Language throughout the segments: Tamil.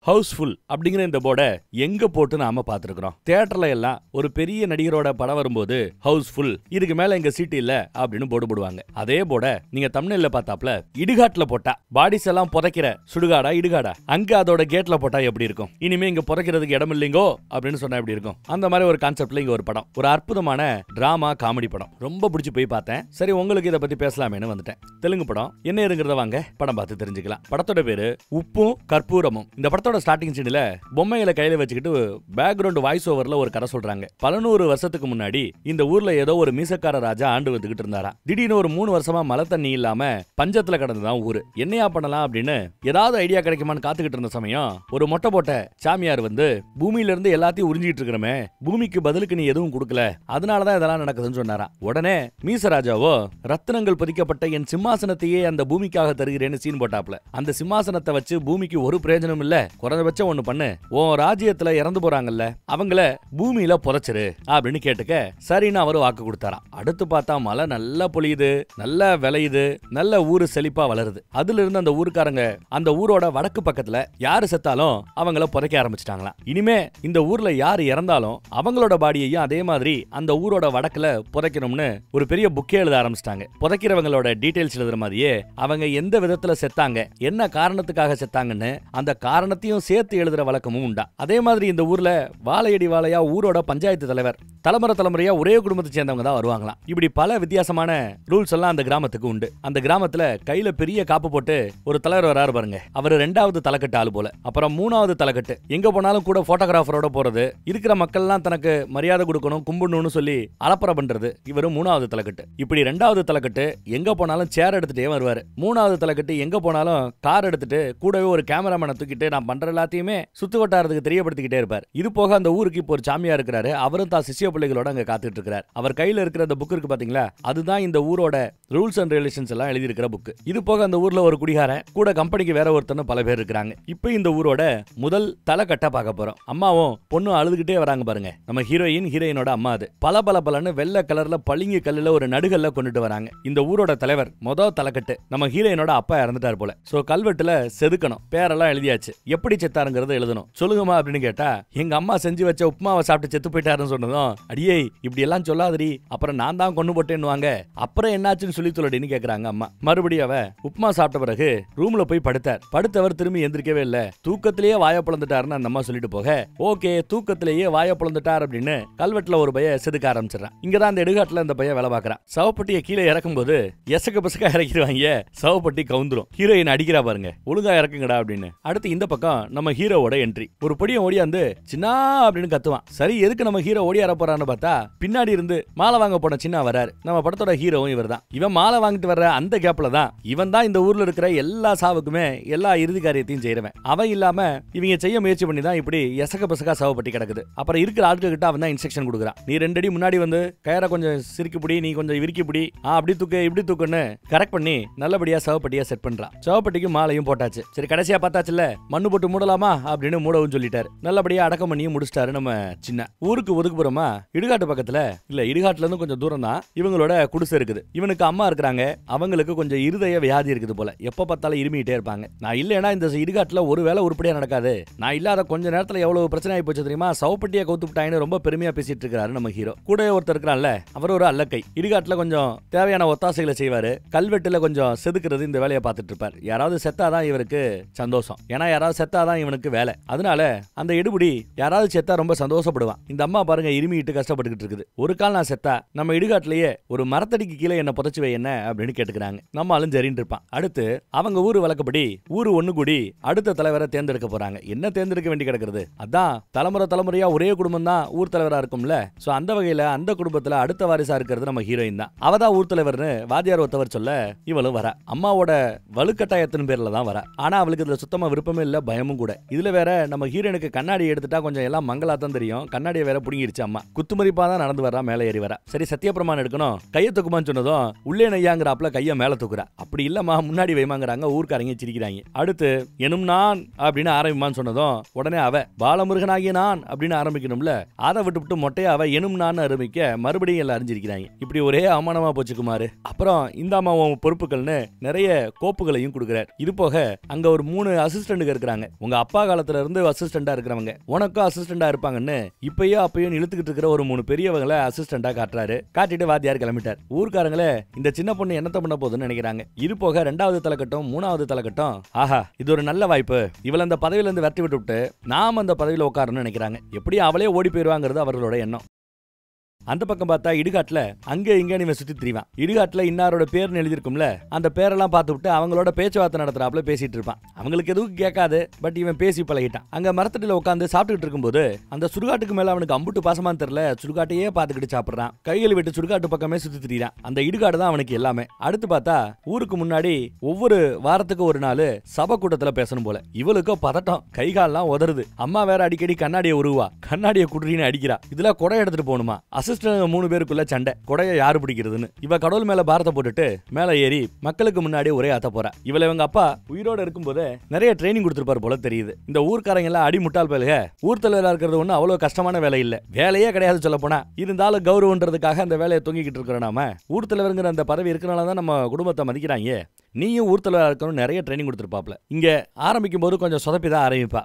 ஹவுஸ்ஃபுல் அப்படிங்கிற இந்த போர்டை எங்க போட்டு நாம பாத்துருக்கோம். தியேட்டர்ல எல்லாம் ஒரு பெரிய நடிகரோட படம் வரும்போது ஹவுஸ்ஃபுல், இதுக்கு மேல எங்க சீட் இல்ல அப்படின்னு போர்டு போடுவாங்க. அதே போர்டை நீங்க தம்ப்நெயில்ல பார்த்தாப்ல இடுகாட்டுல போட்டா, பாடிஸ் எல்லாம் புதைக்கிற சுடுகாடா இடுகாடா, அங்க அதோட கேட்ல போட்டா எப்படி இருக்கும்? இனிமே இங்க புதைக்கிறதுக்கு இடம் இல்லைங்கோ அப்படின்னு சொன்னா எப்படி இருக்கும்? அந்த மாதிரி ஒரு கான்செப்ட்ல இங்க ஒரு படம், ஒரு அற்புதமான டிராமா காமெடி படம். ரொம்ப பிடிச்சு போய் பார்த்தேன். சரி, உங்களுக்கு இதை பத்தி பேசலாமேன்னு வந்துட்டேன். தெலுங்கு படம். என்ன இருங்கிறத வாங்க படம் பார்த்து தெரிஞ்சுக்கலாம். படத்தோட பேரு உப்பும் கற்பூரமும். இந்த படத்தோட ஸ்டார்டிங் சீன்ல பொம்மைகளை கையில வச்சுக்கிட்டு பேக்ரவுண்ட் வாய்ஸ் ஓவர்ல ஒரு கதை சொல்றாங்க. பல நூறு வருஷத்துக்கு முன்னாடி இந்த ஊர்ல ஏதோ ஒரு மீசக்கார ராஜா ஆண்டு வந்துகிட்டு இருந்தாரா. திடீர்னு ஒரு 3 வருஷமா மழை தண்ணி இல்லாம பஞ்சத்துல கடந்துதான் ஊரு. என்னையா பண்ணலாம் அப்படின்னு ஏதாவது ஐடியா கிடைக்குமான்னு காத்துக்கிட்டு இருந்த சமயம் ஒரு மொட்டை போட்ட சாமியார் வந்து, பூமியில இருந்து எல்லாத்தையும் உறிஞ்சிட்டு இருக்கிறமே, பூமிக்கு பதிலுக்கு நீ எதுவும் கொடுக்கல, அதனாலதான் இதெல்லாம் நடக்குதுன்னு சொன்னாரா. உடனே மீசராஜாவோ, ரத்தினங்கள் பதிக்கப்பட்ட என் சிம்மாசனத்தையே அந்த பூமிக்காக தருகிறேன்னு சீன் போட்டாப்ல. அந்த சிம்மாசனத்தை வச்சு பூமிக்கு ஒரு பிரயோஜனம் இல்ல, குறைஞ்சபட்சம் ஒண்ணு பண்ணு, உன் ராஜ்யத்துல இறந்து போறாங்கல்ல அவங்கள பூமியில புதைச்சிரு அப்படின்னு கேட்டுக்க சரின்னு அவரு வாக்கு கொடுத்தாராம். அடுத்து பார்த்தா மழை நல்லா பொழியுது, நல்லா விளையுது, நல்ல ஊரு செழிப்பா வளருது. அதுல இருந்து அந்த ஊருக்காரங்க அந்த ஊரோட வடக்கு பக்கத்துல யாரு செத்தாலும் அவங்கள புதைக்க ஆரம்பிச்சிட்டாங்களாம். இனிமே இந்த ஊர்ல யாரு இறந்தாலும் அவங்களோட பாடியையும் அதே மாதிரி அந்த ஊரோட வடக்குல புதைக்கணும்னு ஒரு பெரிய புக்கே எழுத ஆரம்பிச்சிட்டாங்க. புதைக்கிறவங்களோட டீடைல்ஸ் எழுதுற மாதிரியே அவங்க எந்த விதத்துல செத்தாங்க, என்ன காரணத்துக்காக செத்தாங்கன்னு அந்த காரணத்தையும் சேர்த்து எழுதுற வழக்கமும் உண்டா. அதே மாதிரி இந்த ஊர்ல வாழையடி வாழையா ஊரோட பஞ்சாயத்து தலைவர் தலைமுறையா ஒரே குடும்பத்தை சேர்ந்தவங்க தான் வருவாங்களாம். இப்படி பல வித்தியாசமான ரூல்ஸ் எல்லாம் அந்த கிராமத்துக்கு உண்டு. அந்த கிராமத்துல கையில பெரிய காப்பு போட்டு ஒரு தலைவர் வராரு பாருங்க, அவர் 2வது தலைக்கட்டு ஆளு போல. அப்புறம் 3வது தலைக்கட்டு, எங்க போனாலும் கூட போட்டோகிராஃபரோட போறது, இருக்கிற மக்கள் எல்லாம் தனக்கு மரியாதை கொடுக்கணும் கும்பிடணும்னு சொல்லி அலப்பற பண்றது, இவரு 3வது தலைக்கட்டு. இப்படி 2வது தலைக்கட்டு எங்க போனாலும் சேர் எடுத்துட்டே வருவாரு. 3வது தலைக்கட்டு எங்க போனாலும் கார் எடுத்துட்டு கூடவே ஒரு கேமராமேனை தூக்கிட்டு நான் பண்ற எல்லாத்தையுமே சுத்து வட்டாரத்துக்கு தெரியப்படுத்திக்கிட்டே இருப்பார். இது போக அந்த ஊருக்கு இப்போ ஒரு சாமியா இருக்கிறாரு, அவரும் தான் சிஷ்ய பிள்ளைகளோட அங்க காத்துட்டு இருக்கிறார். அவர் கையில இருக்கிற அந்த புக் இருக்கு பாத்தீங்களா, அதுதான் இந்த ஊரோட ரூல்ஸ் அண்ட் ரெகுலேஷன்ஸ் எல்லாம் எழுதி இருக்கிற புக். இது போக அந்த ஊர்ல ஒரு குடிகாரன் கூட கம்பெனிக்கு வேற ஒருத்தர் பல பேர் இருக்காங்க. இப்போ இந்த ஊரோட முதல் தலைக்கட்ட பார்க்க போறோம். அம்மாவும் பொண்ணும் அழுதுகிட்டே வராங்க பாருங்க. நம்ம ஹீரோயினோட அம்மா. அது பல வெள்ளை கலர்ல பளிங்கு கல்லுல ஒரு நடுகல்ல கொண்டுட்டு வராங்க. இந்த ஊரோட தலைவர் முதல் தலைக்கட்டு நம்ம ஹீரோயினோட அப்பா இறந்துட்டார் போல. சோ கல்வெட்டுல செதுக்கணும், பேரெல்லாம் எழுதியாச்சு, எப்படி செத்தாருங்கிறத எழுதணும். சொல்லுங்கம்மா அப்படின்னு கேட்டா, எங்க அம்மா செஞ்சு வச்ச உப்புமாவை சாப்பிட்டு செத்து போயிட்டாருன்னு சொன்னதும், அடியே இப்படி எல்லாம் சொல்லாதடி, அப்புறம் நான் தான் கொண்டு போட்டேன்னுவாங்க, அப்புறம் என்னாச்சுன்னு சொல்லி சொல்லடின்னு கேக்குறாங்க அம்மா. மறுபடியும் அவ உப்புமா சாப்பிட்ட பிறகு ரூம்ல போய் படுத்தார். படுத்தவர் திரும்பி எந்திரிக்கவே இல்ல. தூக்கத்திலேயே வாய பிளந்துட்டாருன்னு அந்த அம்மா சொல்லிட்டு போக, ஓகே தூக்கத்திலேயே வாய பிளந்துட்டார் அப்படின்னு கல்வெட்டுல ஒரு பைய செதுக்க ஆரம்பிச்சிடறான். இங்கதான் அந்த இடுகாட்டுல இந்த பைய வேலை பார்க்கறான். சவப்பட்டியை கீழே இறக்கும் போது எசக்க பசக்கா இறக்கிடுவாங்க, சவப்பட்டி கவுந்துரும். ஹீரோயின் அடிக்கிறா பாருங்க, ஒழுங்கா இறக்குங்கடா அப்படின்னு. அடுத்து இந்த பக்கம் நம்ம ஹீரோவோட என்ட்ரி. ஒரு பொடியும் ஓடியாந்து சின்ன அப்படின்னு கத்துவான். சரி, எதுக்கு நம்ம ஹீரோ ஓடியார போறான்னு பார்த்தா, பின்னாடி இருந்து மாலை வாங்க போன சின்ன வராரு. நம்ம படத்தோட ஹீரோவும் இவர் தான். இவன் மாலை வாங்கிட்டு வர்ற அந்த கேப்ல தான் இவன் தான் இந்த ஊர்ல இருக்கிற எல்லா சாவுக்குமே எல்லா இறுதி காரியத்தையும் செய்யறவன். அவன் இல்லாம இவங்க செய்ய முயற்சி பண்ணி தான் இப்படி எசக்க பசக்கா சவப்பட்டி கிடக்குது. அப்புறம் இருக்கிற ஆட்கள் கிட்ட அவன் தான் இன்ஸ்ட்ரக்ஷன் கொடுக்குறான். நீ 2 அடி முன்னாடி வந்து கயரை கொஞ்சம் சிரிக்கி பிடி, நீ கொஞ்சம் விரிக்கி பிடி, அப்படி தூக்கு இப்படி தூக்குன்னு கரெக்ட் பண்ணி நல்லபடியா சவப்பட்டியா செட் பண்றான். சவப்பட்டிக்கு மாலையும் போட்டாச்சு. சரி, கடைசியா பார்த்தாச்சுல்ல, மண்ணு போட்டு மூடலாமா அப்படின்னு மூடவும் சொல்லிட்டாரு. நல்லபடியா அடக்கம் பண்ணியும் முடிச்சிட்டாரு நம்ம சின்ன. ஊருக்கு ஒதுக்குப்புறமா இடுகாட்டு பக்கத்துல இல்ல, இடுகாட்டுல இருந்து கொஞ்சம் தூரம் தான் இவங்களோட குடிசை இருக்குது. இவனுக்கு அம்மா இருக்கிறாங்க, அவங்களுக்கு கொஞ்சம் இருதய வியாதி இருக்குது போல, எப்ப பார்த்தாலும் இருமிட்டே இருப்பாங்க. நான் இல்லைன்னா இந்த இடுகாட்டுல ஒரு வேலை உருப்படியா நடக்காது, நான் இல்லாத கொஞ்ச நேரத்துல எவ்வளவு பிரச்சனை ஆகி போச்சு தெரியுமா, சவப்பட்டியா கவுத்து விட்டாங்கன்னு ரொம்ப பெருமையா பேசிட்டு இருக்காரு நம்ம ஹீரோ. கூட ஒருத்தர் இருக்கிறான்ல, அவர் ஒரு அல்லக்கை. இடுகாட்டுல கொஞ்சம் தேவையான ஒத்தாசைகளை செய்வாரு, கல்வெட்டுல கொஞ்சம் செதுக்கிறது இந்த வேலையை பார்த்துட்டு இருப்பார். யாராவது செத்தாதான் இவருக்கு சந்தோஷம், ஏன்னா யாராவது செத்தாதான் இவனுக்கு வேலை. அதனால அந்த எடுபடி யாராவது செத்தா ரொம்ப சந்தோஷப்படுவான். இந்த அம்மா பாருங்க இருமிட்டு கஷ்டப்பட்டுக்கிட்டு இருக்குது. ஒரு கால் நான் செத்தா நம்ம இடுகாட்டிலேயே ஒரு மரத்தடிக்கு கீழே என்ன புதைச்சு வை என்ன அப்படின்னு கேட்டுக்கிறாங்க. நம்ம ஆளும் சரின்னு இருப்பான். அடுத்து அவங்க ஊரு வழக்கப்படி ஊரு ஒண்ணு கூடி அடுத்த தலைவரை தேர்ந்தெடுக்க போறாங்க. என்ன தேர்ந்தெடுக்க வேண்டி கிடக்கிறது, அதான் தலைமுறையா ஒரே குடும்பம் தான் ஊர் தலைவரா இருக்கும்ல. சோ அந்த வகையில அந்த குடும்பத்துல அடுத்த வாரிசா இருக்கிறது நம்ம ஹீரோயின் தான். அவதான் ஊர் தலைவர்னு வாத்தியார் ஒருத்தவர் சொல்ல இவளும் வர. அம்மாவோட வலுக்கட்டாயத்தின் பேர்ல தான் வர. ஆனா அவளுக்கு இதுல சுத்தமா விருப்பமே இல்ல, பயமும் கூட. இதுல வேற நம்ம ஹீரோனுக்கு கண்ணாடி எடுத்துட்டா கொஞ்சம் எல்லாம் மங்களா தான் தெரியும். கண்ணாடியை வேற புடுங்கிடுச்சு அம்மா. குத்துமதிப்பா தான் நடந்து வரா, மேல ஏறி வரா. சரி சத்தியப்பிரமாணம் எடுக்கணும், கையை தூக்குமான்னு சொன்னதும் உள்ளே நையாங்கிறாப்ல கையை மேல தூக்குறா. அப்படி இல்லம்மா முன்னாடி வைமாங்கிறாங்க. ஊர்க்காரங்க சிரிக்கிறாங்க. அடுத்து எனும் நான் அப்படின்னு ஆரம்பிமான்னு சொன்னதும் உடனே அவ பாலமுருகனாகிய நான் அப்படின்னு ஆரம்பிக்கணும்ல, அதை விட்டு மொட்டையா அவ எனும் நான் ஆரம்பிக்க மறுபடியும் எல்லாம் அறிஞ்சிருக்கிறாங்க. இப்படி ஒரே அவமானமா போச்சு குமார். அப்புறம் இந்த அம்மாவும் பொறுப்புகள்னு நிறைய கோப்புகளையும் கொடுக்குறாரு. இது போக அங்க ஒரு 3 அசிஸ்டன்ட் இருக்கிறாங்க. உங்க அப்பா காலத்துல இருந்து அசிஸ்டண்டா இருக்கிறவங்க, உனக்கும் அசிஸ்டண்டா இருப்பாங்கன்னு இப்பயோ அப்பயோ இழுத்துக்கிட்டு இருக்கிற ஒரு 3 பெரியவங்களை அசிஸ்டண்டா காட்டுறாரு. காட்டிட்டு வாத்தியார் கிளம்பிட்டார். ஊர்க்காரங்களே இந்த சின்ன பொண்ணு என்னத்த பண்ண போகுதுன்னு நினைக்கிறாங்க. இது போக 2வது தலைக்கட்டம் 3வது தலைக்கட்டம், ஆஹா இது ஒரு நல்ல வாய்ப்பு, இவள அந்த பதவியில இருந்து விரட்டி விட்டு நாம அந்த பதவியில உட்காரணும்னு நினைக்கிறாங்க. எப்படி அவளே ஓடி போயிருவாங்கிறது அவர்களோட எண்ணம். அந்த பக்கம் பார்த்தா இடுகாட்டுல அங்க இங்க இவன் சுத்தி திரிவான். இடுகாட்டுல இன்னாரோட பேர்னு எழுதிருக்கும்ல, அந்த பேரெல்லாம் பார்த்துட்டு அவங்களோட பேச்சுவார்த்தை நடத்துறாப்புல பேசிட்டு இருப்பான். அவங்களுக்கு எதுவும் கேட்காது, பட் இவன் பேசி பழகிட்டான். அங்க மரத்தடியில உட்காந்து சாப்பிட்டுட்டு இருக்கும்போது அந்த சுடுகாட்டுக்கு மேல அவனுக்கு அம்புட்டு பாசமான்னு தெரியல, சுடுகாட்டையே பார்த்துக்கிட்டு சாப்பிடுறான். கைகள் விட்டு சுடுகாட்டு பக்கமே சுத்தி திரிறான். அந்த இடுகாடு தான் அவனுக்கு எல்லாமே. அடுத்து பார்த்தா ஊருக்கு முன்னாடி ஒவ்வொரு வாரத்துக்கு ஒரு நாள் சபை கூட்டத்துல பேசணும் போல. இவளுக்கோ பதட்டம், கைகால்லாம் உதறுது. அம்மா வேற அடிக்கடி கண்ணாடியை உருவா, கண்ணாடியை குடுறின்னு அடிக்கிறா. இதுல குடை எடுத்துட்டு போகணுமா. 3 பேருக்குள்ள சண்டை, கொடைய யாரு பிடிக்கிறதுன்னு. இவ கடவுள் மேல பாரத்தை போட்டுட்டு மேல ஏறி மக்களுக்கு முன்னாடி ஒரே ஆத்த போறா. இவள இவங்க அப்பா உயிரோட இருக்கும்போது நிறைய ட்ரைனிங் கொடுத்திருப்பாரு போல தெரியுது. இந்த ஊர்க்காரங்க எல்லாம் அடி முட்டாள் பேலுக. ஊர் தலைவரா இருக்கிறது ஒண்ணு அவ்வளவு கஷ்டமான வேலை இல்ல, வேலையே கிடையாது சொல்ல போனா. இருந்தாலும் கௌரவன்றதுக்காக அந்த வேலையை தொங்கிக்கிட்டு இருக்கிறோம். நாம ஊர் தலைவருங்கிற அந்த பதவி இருக்கிறனாலதான் நம்ம குடும்பத்தை மதிக்கிறாங்க. நீயும் ஊர் தலைவரா இருக்கணும், நிறைய ட்ரைனிங் கொடுத்திருப்பாப்ல. இங்க ஆரம்பிக்கும் போது கொஞ்சம் சொதப்பிதான் ஆரம்பிப்பா.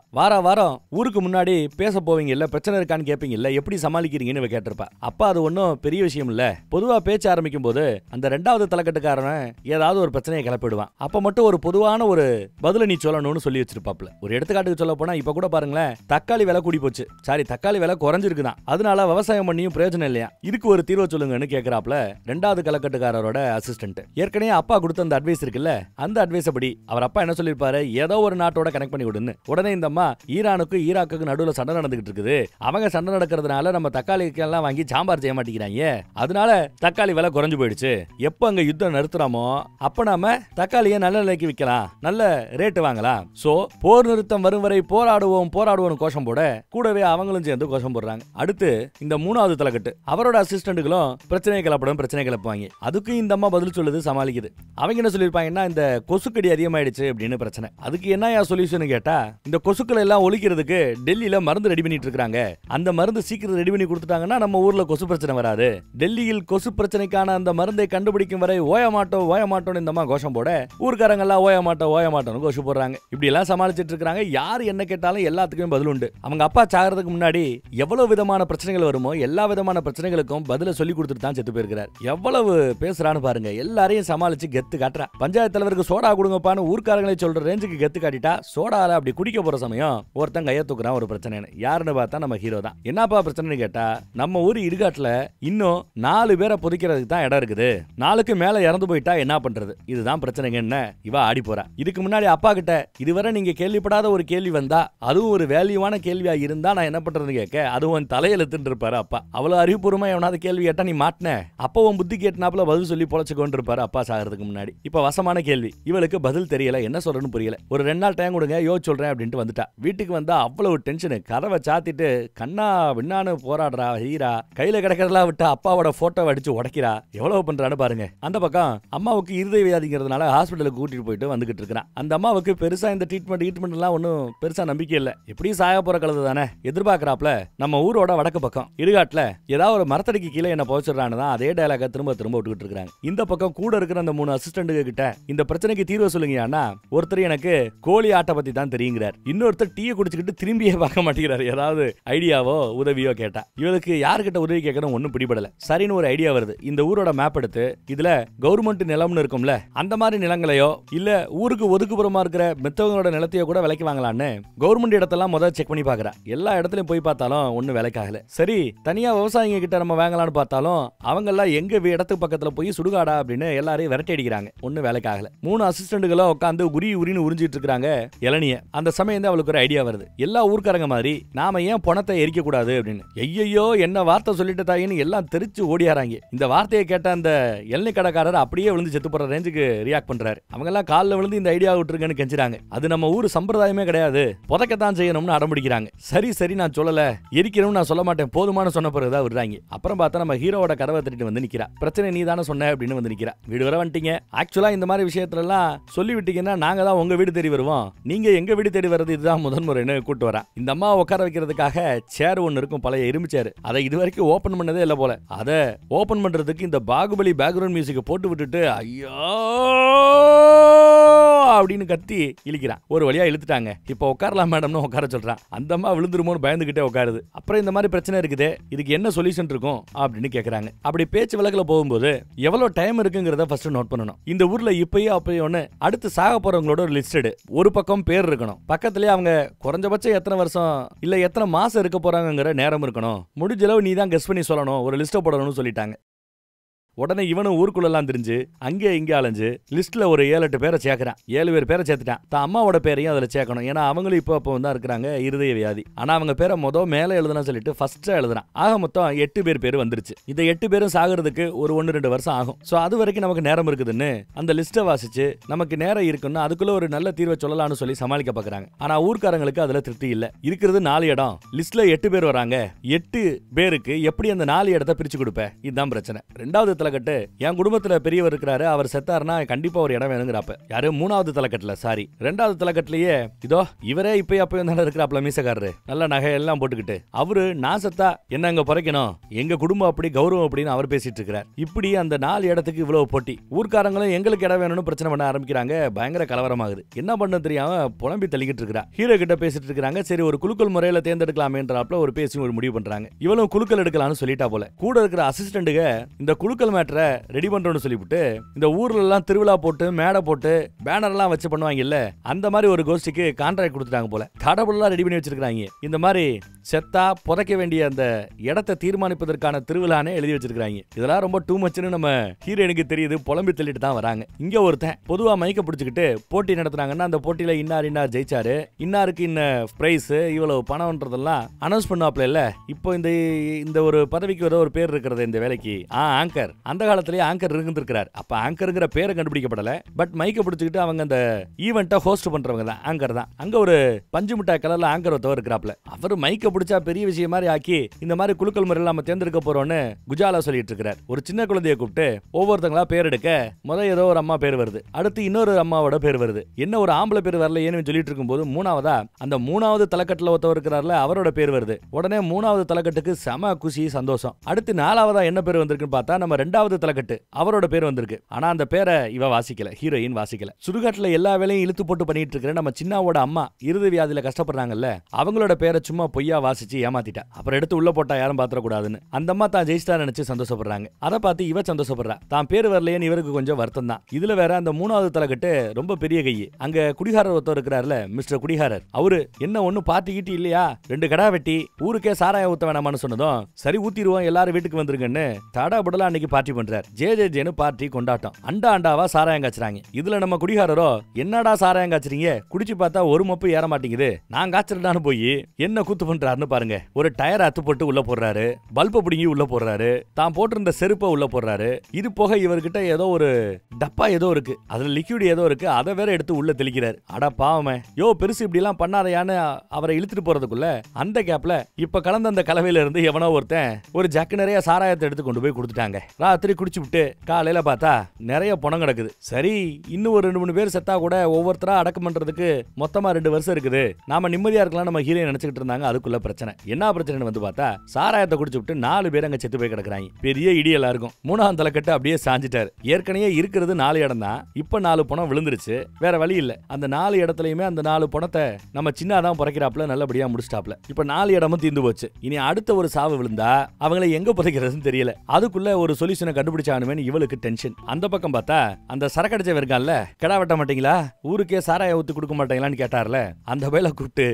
வாரம் ஊருக்கு முன்னாடி பேச போவீங்க இல்ல, பிரச்சனை இருக்கான்னு கேட்பீங்க இல்ல, எப்படி சமாளிக்கிறீங்கன்னு கேட்டிருப்பா. அப்பா அது ஒன்னும் பெரிய விஷயம் இல்ல, பொதுவா பேச்சு ஆரம்பிக்கும் போது அந்த 2வது தலைக்கட்டுக்காரன் ஏதாவது ஒரு பிரச்சனையை கிளப்பிடுவான். அப்ப மட்டும் ஒரு பொதுவான ஒரு பதில நீ சொல்லணும்னு சொல்லி வச்சிருப்பாப்ல. ஒரு எடுத்துக்காட்டுக்கு சொல்ல போனா இப்ப கூட பாருங்களேன், தக்காளி விலை கூடி போச்சு, சாரி தக்காளி விலை குறைஞ்சிருக்குதான், அதனால விவசாயம் பண்ணியும் பிரயோஜனம் இல்லையா, இதுக்கு ஒரு தீர்வு சொல்லுங்கன்னு கேட்கிறாப்ல 2வது தலைக்கட்டுக்காரரோட அசிஸ்டன்ட். ஏற்கனவே அப்பா கொடுத்த அந்த அட்வைஸ் இருக்குல்ல, அந்த அட்வைஸ் படி அவர் அப்பா என்ன சொல்லிருப்பாரு, ஏதோ ஒரு நாட்டோட கனெக்ட் பண்ணி விடுன்னு. உடனே இந்த அம்மா ஈரானுக்கு ஈராக்குக்கு நடுவுல சண்டை நடந்துகிட்டு இருக்குது, அவங்க சண்டை நடக்கிறதுனால நம்ம தக்காளிக்கு எல்லாம் வாங்கி சாம்பார் செய்ய மாட்டேங்கிறாங்க, அதனால தக்காளி விலை குறைஞ்சு போயிடுச்சு. எப்ப அங்க யுத்தம் நிறுத்துறோமோ அப்ப நாம தக்காளியை நல்ல நிலைக்கு விற்கலாம், நல்ல ரேட் வாங்கலாம். சோ போர் நிறுத்தம் வரும் வரை போராடுவோம் கோஷம் போட கூடவே அவங்களும் சேர்ந்து கோஷம் போடுறாங்க. அடுத்து இந்த 3வது தலைக்கட்டு அவரோட அசிஸ்டன்ட்களும் பிரச்சனை கிளப்புவாங்க. அதுக்கு இந்த அம்மா பதில் சொல்லுது, சமாளிக்குது. அவங்க என்ன சொல்லிருப்பாங்கன்னா, இந்த கொசுக்கடி அதிகமாயிடுச்சு அப்படின்னு பிரச்சனை. அதுக்கு என்ன சொல்யூஷன் கேட்டா, இந்த கொசுக்களை எல்லாம் ஒழிக்கிறதுக்கு டெல்லியில மருந்து ரெடி பண்ணிட்டு இருக்காங்க, அந்த மருந்து சீக்கிரம் ரெடி பண்ணி கொடுத்துட்டாங்கன்னா நம்ம ஊர்ல கொசு பிரச்சனை வராது. டெல்லியில் கொசு பிரச்சனைக்கான அந்த மருந்தை கண்டுபிடிக்கும் வரை ஓய மாட்டோம் இந்த அம்மா கோஷம் போட ஊர்க்காரங்க எல்லாம் ஓய மாட்டோம் கோஷம் போடுறாங்க. இப்படி எல்லாம் சமாளிச்சிட்டு இருக்காங்க. யார் என்ன கேட்டாலும் எல்லாத்துக்குமே பதில் உண்டு. அவங்க அப்பா சாகிறதுக்கு முன்னாடி எவ்வளவு விதமான பிரச்சனைகள் வருமோ எல்லா விதமான பிரச்சனைகளுக்கும் பதில சொல்லி கொடுத்துட்டு தான் செத்து போயிருக்கிறார். எவ்வளவு பேசுறான்னு பாருங்க, எல்லாரையும் சமாளிச்சு கெத்து காட்டுறா. பஞ்சாயத்து தலைவருக்கு சோடா கொடுங்கப்பான்னு ஊர்க்காரங்களை சொல்ற ரேஞ்சுக்கு கெத்து காட்டிட்டா, சோடால அப்படி குடிக்க போற சமயம் ஒருத்தன் கைய தூக்குறான் ஒரு பிரச்சனை. யாருன்னு பார்த்தா நம்ம ஹீரோ தான். என்னப்பா பிரச்சனைன்னு கேட்டா, நம்ம ஊர் இடுகாட்டுல இன்னும் 4 பேரை புதைக்கிறதுக்கு தான் இடம் இருக்குது, 4க்கு மேல இறந்து போயிட்டா என்ன பண்றது, இதுதான் பிரச்சனைங்க. என்ன இவ ஆடி போறா. இதுக்கு முன்னாடி அப்பா கிட்ட இதுவரை நீங்க கேள்விப்படாத ஒரு கேள்வி வந்தா, அதுவும் ஒரு வேல்யூவான கேள்வியா இருந்தா நான் என்ன பண்றது கேட்க, அதுவும் தலையெழுத்துன்னு இருப்பாரு அப்பா. அவ்வளவு அறிவுபூர்வமா எவனாவது கேள்வி கேட்டா நீ மாட்டின, அப்பவும் புத்தி கேட்டனாப்புல பதில் சொல்லி பொழைச்சு கொண்டு இருப்பாரு அப்பா சாகிறதுக்கு முன்னாடி. இப்ப வசமான கேள்வி, இவளுக்கு பதில் தெரியல, என்ன சொல்றன்னு புரியல. ஒரு 2 நாள் டைம் கொடுங்க, யோசிச்சு சொல்றேன் அப்படின்ட்டு வந்துட்டா. வீட்டுக்கு வந்தா அவ்வளவு டென்ஷனு, கதவை சாத்திட்டு கண்ணா விண்ணான்னு போராடுறா. ஹீரா கையில கிடக்கிறதெல்லாம் விட்டு அப்பாவோட போட்டோ அடிச்சு உடைக்கிறா. எவ்வளவு பண்றான்னு பாருங்க. அந்த பக்கம் அம்மாவுக்கு இருதய வியாதிங்கிறதுனால ஹாஸ்பிட்டலுக்கு கூட்டிட்டு போயிட்டு வந்துகிட்டு இருக்கிறான். அந்த அம்மாவுக்கு பெருசா இந்த ட்ரீட்மெண்ட் எல்லாம் ஒன்னும் பெருசா நம்பிக்கை இல்ல. எப்படியும் சாய போற கழுது தானே எதிர்பார்க்கறாப்ல. நம்ம ஊரோட வடக்கு பக்கம் இடுகாட்டுல ஏதாவது ஒரு மரத்தடிக்கு கீழே என்ன போச்சிடறான்னு தான் அதே டயலாக திரும்ப விட்டுக்கிட்டு இருக்காங்க. இந்த பக்கம் கூட இருக்கிற அந்த 3 அசிஸ்டன்ட் கிட்ட இந்த பிரச்சனைக்கு தீர்வு சொல்லுங்கயானா, ஒருத்தர் எனக்கு கோழி ஆட்டை பத்தி தான் தெரியுங்கிறார், இன்னொருத்தர் டீயை குடிச்சுக்கிட்டு திரும்பியே பார்க்க மாட்டேங்கிறாரு. ஏதாவது ஐடியாவோ உதவியோ கேட்டா, இவளுக்கு யாருக்கிட்ட உதவி கேட்கணும் ஒன்னும் பிடிபடல. சரின்னு ஒரு ஐடியா வருது. இந்த ஊரோட மேப் எடுத்து இதுல கவர்மெண்ட் நிலம்னு இருக்கும்ல, அந்த மாதிரி நிலங்களையோ இல்ல ஊருக்கு ஒதுக்குப்புறமா இருக்கிற மெத்தவங்களோட நிலத்தையோ கூட விலைக்கு வாங்கலான்னு கவர்மெண்ட் இடத்தெல்லாம் முதல்ல செக் பண்ணி பாக்குறா. எல்லா இடத்துலயும் போய் பார்த்தாலும் ஒன்னும் விலைக்காகல. சரி தனியா விவசாயிங்க கிட்ட நம்ம வாங்கலாம்னு பார்த்தாலும் அவங்க எல்லாம் எங்க இடத்துக்கு பக்கத்துல போய் சுடுகாடா அப்படின்னு எல்லாரையும் விரட்டி அடிக்கிறாங்க. ஒன்னும் வேலைக்கு வேலைக்கு ஆகல. 3 அசிஸ்டன்ட்களோ உட்காந்து உரின்னு உறிஞ்சிட்டு இருக்காங்க இளநிய. அந்த சமயம் தான் அவளுக்கு ஒரு ஐடியா வருது. எல்லா ஊர்க்காரங்க மாதிரி நாம ஏன் பணத்தை எரிக்க கூடாது அப்படின்னு. ஐயோ என்ன வார்த்தை சொல்லிட்டு தாயின்னு எல்லாம் தெரிச்சு ஓடியாராங்க. இந்த வார்த்தையை கேட்ட அந்த இளநீ கடைக்காரர் அப்படியே விழுந்து செத்து போற ரேஞ்சுக்கு ரியாக்ட் பண்றாரு. அவங்க எல்லாம் காலில் விழுந்து இந்த ஐடியா விட்டுருங்கன்னு கெஞ்சுறாங்க. அது நம்ம ஊர் சம்பிரதாயமே கிடையாது, புதைக்கத்தான் செய்யணும்னு அடம்பிடிக்கிறாங்க. சரி நான் சொல்லல, எரிக்கணும்னு நான் சொல்ல மாட்டேன் போதுமான சொன்ன பிறகுதான் விடுறாங்க. அப்புறம் பார்த்தா நம்ம ஹீரோவோட கதவை தட்டிட்டு வந்து நிக்கிறா. பிரச்சனை நீ தானே சொன்ன அப்படின்னு வந்து நிக்கிறா. வீடு வர வந்துட்டீங்க. ஆக்சுவலா இந்த மாதிரி விஷயத்துல எல்லாம் சொல்லி விட்டீங்கன்னா நாங்க தான் உங்க வீடு தேடி வருவோம், நீங்க எங்க வீடு தேடி வர்றது இதுதான் முதன் முறைன்னு கூட்டு வரா. இந்த அம்மா உட்கார வைக்கிறதுக்காக சேர் ஒன்னு இருக்கும், பழைய இரும்பு சேர். அதை இது வரைக்கும் ஓபன் பண்ணதே இல்ல போல. அதை ஓபன் பண்றதுக்கு இந்த பாகுபலி பேக்ரவுண்ட் மியூசிக் போட்டு விட்டுட்டு ஐயோ அப்படின்னு கத்தி இழுக்கிறான். ஒரு வழியா இழுத்துட்டாங்க. இப்ப உட்காரலாம் மேடம்னு உட்கார சொல்றான். அந்த அம்மா விழுந்துருமோன்னு பயந்துகிட்டே உட்காருது. அப்புறம் இந்த மாதிரி பிரச்சனை இருக்குது, இதுக்கு என்ன சொல்யூஷன் இருக்கும் அப்படின்னு கேக்குறாங்க. அப்படி பேச்சு விளக்குல போகும்போது எவ்வளவு டைம் இருக்குங்கிறத ஃபர்ஸ்ட் நோட் பண்ணணும். இந்த ஊர்ல இப்பயே அப்பயோன்னு அடுத்து சாக போறவங்களோட ஒரு லிஸ்டட். ஒரு பக்கம் பேர் இருக்கணும், பக்கத்துலயே அவங்க குறைஞ்சபட்சம் எத்தனை வருஷம் இல்ல எத்தனை மாசம் இருக்க போறாங்கிற நேரம் இருக்கணும். முடிஞ்ச அளவு நீ தான் கெஸ் பண்ணி சொல்லணும், ஒரு லிஸ்ட் போடணும்னு சொல்லிட்டாங்க. உடனே இவனும் ஊருக்குள்ளெல்லாம் தெரிஞ்சு அங்கே இங்கே அலைஞ்சு லிஸ்ட்ல ஒரு 7-8 பேரை சேர்க்கிறான். 7 பேரை சேர்த்துட்டான். தான் அம்மாவோட பேரையும் அதில் சேர்க்கணும். ஏன்னா அவங்களும் இப்போ தான் இருக்கிறாங்க இருதய வியாதி. ஆனா அவங்க பேரை மேலே எழுதணும் சொல்லிட்டு ஃபர்ஸ்டா எழுதுறான். ஆக மொத்தம் 8 பேர் வந்துருச்சு. இந்த 8 பேரும் சாகிறதுக்கு ஒரு 1-2 வருஷம் ஆகும். சோ அது வரைக்கும் நமக்கு நேரம் இருக்குதுன்னு அந்த லிஸ்ட்டை வாசிச்சு நமக்கு நேரம் இருக்குன்னு அதுக்குள்ள ஒரு நல்ல தீர்வை சொல்லலாம்னு சொல்லி சமாளிக்க பாக்குறாங்க. ஆனா ஊர்க்காரங்களுக்கு அதுல திருப்தி இல்ல. இருக்கிறது 4 இடம், லிஸ்ட்ல 8 பேர் வராங்க. 8 பேருக்கு எப்படி அந்த 4 இடத்தை பிரிச்சு கொடுப்ப? இதுதான் பிரச்சனை. ரெண்டாவது தலைக்கட்டு, என் குடும்பத்துல பெரியவர் இருக்கிறாரு, அவர் செத்தாருன்னா கண்டிப்பா ஒரு இடம் வேணுங்கிறப்ப. யாரு 3வது தலைக்கட்டுல, சாரி 2வது தலைக்கட்டுலயே இதோ இவரே இப்ப அப்பயும் தானே இருக்கிறாப்ல மீசக்காரரு, நல்ல நகை எல்லாம் போட்டுக்கிட்டு. அவரு நான் செத்தா என்ன அங்க பறைக்கணும், எங்க குடும்பம் அப்படி கௌரவம் அப்படின்னு அவர் பேசிட்டு இருக்கிறார். இப்படி அந்த 4 இடத்துக்கு இவ்வளவு போட்டி. ஊர்க்காரங்களும் எங்களுக்கு இடம் வேணும்னு பிரச்சனை பண்ண ஆரம்பிக்கிறாங்க. பயங்கர கலவரமாகுது. என்ன பண்ண தெரியாம புலம்பி தள்ளிக்கிட்டு இருக்கிறா. ஹீரோ கிட்ட பேசிட்டு இருக்காங்க. சரி ஒரு குலுக்கல் முறையில தேர்ந்தெடுக்கலாமேன்றாப்ல ஒரு பேசி ஒரு முடிவு பண்றாங்க. இவளும் குலுக்கல் எடுக்கலாம்னு சொல்லிட்டா போல. கூட இருக்கிற அசிஸ்டன்ட்டுக இந்த குலுக்கல் மேட்டரை ரெடி பண்றோம்னு சொல்லிவிட்டு இந்த ஊர்ல எல்லாம் திருவிழா போட்டு மேடை போட்டு பேனர் எல்லாம் வச்சு பண்ணுவாங்க இல்ல, அந்த மாதிரி ஒரு கோஷ்டிக்கு கான்ட்ராக்ட் கொடுத்துட்டாங்க போல. கடவுளெல்லாம் ரெடி பண்ணி வச்சிருக்காங்க. இந்த மாதிரி செத்தா புதைக்க வேண்டிய அந்த இடத்தை தீர்மானிப்பதற்கான திருவிழானே எழுதி வச்சிருக்காங்க. இதெல்லாம் ரொம்ப டூ மச்னு நம்ம ஹீரோனுக்கு தெரியுது. புலம்பி தள்ளிட்டு தான் வராங்க. இங்க ஒருத்தன் பொதுவா மைக்க பிடிச்சிக்கிட்டு போட்டி நடத்துறாங்கன்னா அந்த போட்டியில இன்னார் ஜெயிச்சாரு, இன்னாருக்கு இன்ன பிரைஸ், இவ்வளவு பணம்ன்றதெல்லாம் அனௌன்ஸ் பண்ணாப்ல இல்ல. இப்போ இந்த ஒரு பதவிக்கு ஒரு பேர் இருக்கிறது இந்த வேலைக்கு, ஆங்கர். அந்த காலத்திலேயே ஆங்கர் இருந்திருக்கிறார். அப்ப ஆங்கர்ங்கிற பேரை கண்டுபிடிக்கப்படல. பட் மைக்க பிடிச்சிக்கிட்டு அவங்க அந்த ஈவெண்ட்டை ஹோஸ்ட் பண்றவங்க தான் ஆங்கர் தான். அங்க ஒரு பஞ்சு மிட்டாய் கலர்ல ஆங்கர் ஒருத்தவர் இருக்கிறாப்ல. அவர் மைக்க பிடிச்சா பெரிய விஷயம் மாதிரி ஆக்கி இந்த மாதிரி குலுக்கல் முறையில் நம்ம தேர்ந்தெடுக்க போறோம்னு குஜாலா சொல்லிட்டு இருக்கிறார். ஒரு சின்ன குழந்தையை கூப்பிட்டு ஒவ்வொருத்தங்களா பேர் எடுக்க ஏதோ ஒரு அம்மா பேர் வருது, அடுத்து இன்னொரு அம்மாவோட பேர் வருது. என்ன ஒரு ஆம்பளை பேர் வரல ஏன்னு சொல்லிட்டு இருக்கும்போது மூணாவதா அந்த 3வது தலைக்கட்டுல ஒருத்தவர் இருக்கிறார்ல அவரோட பேர் வருது. உடனே 3வது தலைக்கட்டுக்கு செம குஷி சந்தோஷம். அடுத்து 4வதா என்ன பேர் வந்திருக்குன்னு பார்த்தா நம்ம 2வது தலைக்கட்டு அவரோட பேர் வந்திருக்கு. ஆனா அந்த பேரை இவ வாசிக்கல, ஹீரோயின் வாசிக்கல. சுடுகாட்டுல எல்லா வேலையும் இழுத்து போட்டு பண்ணிட்டு இருக்கிற நம்ம சின்னாவோட அம்மா இருத வியாதியில கஷ்டப்படுறாங்கல்ல, அவங்களோட பேரை சும்மா பொய்யா வாசிச்சு ஏமாத்திட்டா. அப்புறம் எடுத்து உள்ள போட்டா யாரும் பாத்திர கூடாதுன்னு அந்த அம்மா தான் ஜெயிஸ்டா நினைச்சு சந்தோஷப்படுறாங்க. அதை பார்த்து இவ சந்தோஷப்படுறா. தான் பேர் வரலையேன்னு இவருக்கு கொஞ்சம் வருத்தம் தான். இதுல வேற அந்த 3வது தலைக்கட்டு ரொம்ப பெரிய கை. அங்க குடிகாரர் ஒருத்தர் இருக்கிறார்ல, மிஸ்டர் குடிகாரர், அவரு என்ன ஒண்ணு பார்ட்டி கிட்டி இல்லையா, 2 கடா வெட்டி ஊருக்கே சாராயம் ஊத்த வேணாமான்னு சொன்னதும் சரி ஊத்திடுவோம் எல்லாரும் வீட்டுக்கு வந்துருங்கன்னு தடாபுடலா அன்னைக்கு பார்ட்டி பண்றாரு. ஜே பார்ட்டி கொண்டாட்டம். அண்டாவா சாராயம் காய்ச்சறாங்க. இதுல நம்ம குடிகாரரோ என்னடா சாராயம் காய்ச்சறீங்க, குடிச்சு பார்த்தா ஒரு மப்பு ஏற மாட்டேங்குது, நான் காய்ச்சறடான்னு போய் என்ன கூத்து பண்றாருன்னு பாருங்க. ஒரு டயர் அத்து போட்டு உள்ள போடுறாரு, பல்ப பிடிங்கி உள்ள போடுறாரு, தான் போட்டிருந்த செருப்பை உள்ள போடுறாரு. இது போக இவர்கிட்ட ஏதோ ஒரு டப்பா ஏதோ இருக்கு, அதுல லிக்விட் ஏதோ இருக்கு, அதை வேற எடுத்து உள்ள தெளிக்கிறாரு. அட பாவமே, யோ பெருசு இப்படி எல்லாம் பண்ணாதையான்னு அவரை இழுத்துட்டு போறதுக்குள்ள அந்த கேப்ல இப்ப கலந்த அந்த கலவையில இருந்து எவனோ ஒருத்தன் ஒரு ஜக்கு நிறைய சாராயத்தை எடுத்து கொண்டு போய் கொடுத்துட்டாங்க. ராத்திரி குடிச்சு விட்டு காலையில பார்த்தா நிறைய பணம் கிடக்குது. சரி இன்னும் ஒரு 2-3 பேர் செத்தா கூட ஒவ்வொருத்தரா அடக்கம் பண்றதுக்கு மொத்தமா 2 வருஷம் இருக்குது, நாம நிம்மதியா இருக்கலாம் நம்ம ஹீரோயின் நினைச்சுக்கிட்டு இருந்தாங்க. அதுக்குள்ள பிரச்சனை என்ன பிரச்சனை வந்து பார்த்தா சாராயத்தை குடிச்சு விட்டு 4 பேர் அங்க செத்து போய் கிடக்குறாங்க. பெரிய இடி எல்லாருக்கும். 3ஆம் தலைக்கட்டு அப்படியே சாஞ்சிட்டாரு. ஏற்கனவே இருக்கிறது 4 இடம் தான், இப்ப 4 பணம் விழுந்துருச்சு, வேற வழி இல்ல. அந்த 4 இடத்துலயுமே அந்த 4 பணத்தை நம்ம சின்னதான் புதைக்கிறாப்ல நல்லபடியா முடிச்சிட்டாப்ல. இப்ப 4 இடமும் தீர்ந்து போச்சு. இனி அடுத்த ஒரு சாவு விழுந்தா அவங்களை எங்க புதைக்கிறதுன்னு தெரியல. அதுக்குள்ள ஒரு சொல்யூஷன் சொல்யூஷனை கண்டுபிடிச்சானுமேனு இவளுக்கு டென்ஷன். அந்த பக்கம் பார்த்தா அந்த சரக்கடிச்ச இருக்கான்ல, கடா வெட்ட மாட்டீங்களா, ஊருக்கே சாராய ஊத்து கொடுக்க மாட்டீங்களான்னு கேட்டார்ல, அந்த பையில கூப்பிட்டு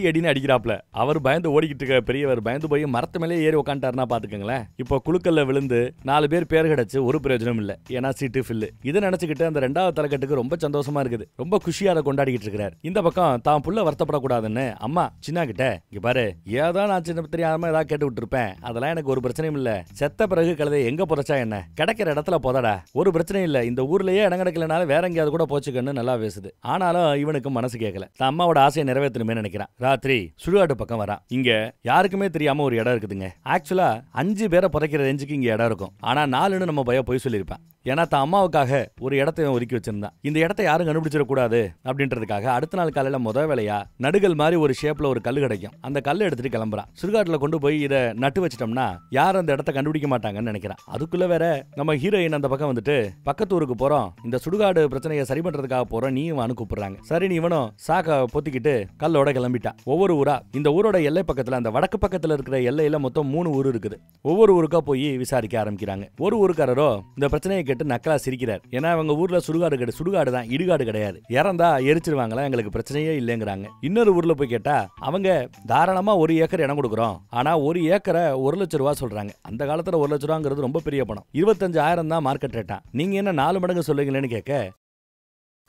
அடின்னு அடிக்கிறாப்ல. அவர் பயந்து ஓடிக்கிட்டு இருக்க பெரியவர் பயந்து போய் மரத்து மேலே ஏறி உட்காந்துட்டாருன்னா பாத்துக்கங்களேன். இப்போ குழுக்கல்ல விழுந்து 4 பேர் பேர் கிடைச்சு ஒரு பிரயோஜனம் இல்ல, ஏன்னா சீட்டு ஃபில்லு. இதை நினைச்சுக்கிட்டு அந்த 2வது தலைக்கட்டுக்கு ரொம்ப சந்தோஷமா இருக்குது, ரொம்ப குஷியா அதை கொண்டாடிக்கிட்டு இருக்கிறார். இந்த பக்கம் தான் புள்ள வருத்தப்படக்கூடாதுன்னு அம்மா சின்ன கிட்ட, இங்க பாரு, ஏதோ நான் சின்ன தெரியாம ஏதாவது கேட்டு விட்டு இருப்பேன், அதெல்லாம் எனக்கு ஒரு பிரச்சனையும் இல்ல, செத்த பிறகு கழுதை எங்க புதைச்சா என்ன, கிடைக்கிற இடத்துல போதடா, ஒரு பிரச்சனை இல்ல, இந்த ஊர்லயே இடம் கிடைக்கலனால வேற எங்கேயாவது கூட போச்சுக்கன்னு நல்லா பேசுது. ஆனாலும் இவனுக்கு மனசு கேட்கல, தான் அம்மாவோட ஆசையை நிறைவேற்றணுமே நினைக்கிறான். ராத்திரி சுடுகாட்டு பக்கம் வரான். இங்க யாருக்குமே தெரியாம ஒரு இடம் இருக்குதுங்க. ஆக்சுவலா 5 பேரை புதைக்கிற ரேஞ்சுக்கு இங்க இடம் இருக்கும். ஆனா 4ன்னு நம்ம பையன் போய் சொல்லியிருப்பான். ஏன்னா தான் அம்மாவுக்காக ஒரு இடத்தையும் ஒதுக்கி வச்சிருந்தான். இந்த இடத்தை யாரும் கண்டுபிடிச்சிடக்கூடாது அப்படின்றதுக்காக அடுத்த நாள் காலையில முத வேலையா நடுகள் மாதிரி ஒரு ஷேப்ல ஒரு கல்லு கிடைக்கும். அந்த கல்லை எடுத்துட்டு கிளம்புறான். சுடுகாட்டுல கொண்டு போய் இதை நட்டு வச்சிட்டோம்னா யாரும் அந்த இடத்தை கண்டுபிடிக்க மாட்டாங்கன்னு நினைக்கிறான். அதுக்குள்ள வேற நம்ம ஹீரோயின் அந்த பக்கம் வந்துட்டு, பக்கத்து ஊருக்கு போறோம், இந்த சுடுகாடு பிரச்சனையை சரி பண்றதுக்காக போறோம், நீயும் வான்னு கூப்பிடுறாங்க. சரி நீ இவனும் சாக்க பொத்திக்கிட்டு கல்லோட கிளம்பிட்டான். ஒவ்வொரு ஊரா, இந்த ஊரோட எல்லை பக்கத்துல, அந்த வடக்கு பக்கத்துல இருக்கிற எல்லையில மொத்தம் 3 ஊர் இருக்குது. ஒவ்வொரு ஊருக்கா போய் விசாரிக்க ஆரம்பிக்கிறாங்க. ஒரு ஊருக்காரரோ இந்த பிரச்சனையை கேட்டு நக்கலா சிரிக்கிறார். ஏன்னா அவங்க ஊர்ல சுடுகாடு தான், இடுகாடு கிடையாது, இறந்தா எரிச்சிருவாங்களா, எங்களுக்கு பிரச்சனையே இல்லைங்கிறாங்க. இன்னொரு ஊர்ல போய் கேட்டா அவங்க தாராளமா 1 ஏக்கர் இடம் கொடுக்குறோம், ஆனா 1 ஏக்கரை 1 லட்சம் ரூபாய் சொல்றாங்க. அந்த காலத்துல 1 லட்சம் ரூபாங்கிறது ரொம்ப பெரிய பணம். 25,000 தான் மார்க்கெட் ரேட்டா, நீங்க என்ன 4 மடங்கு சொல்லுங்களேன்னு கேட்க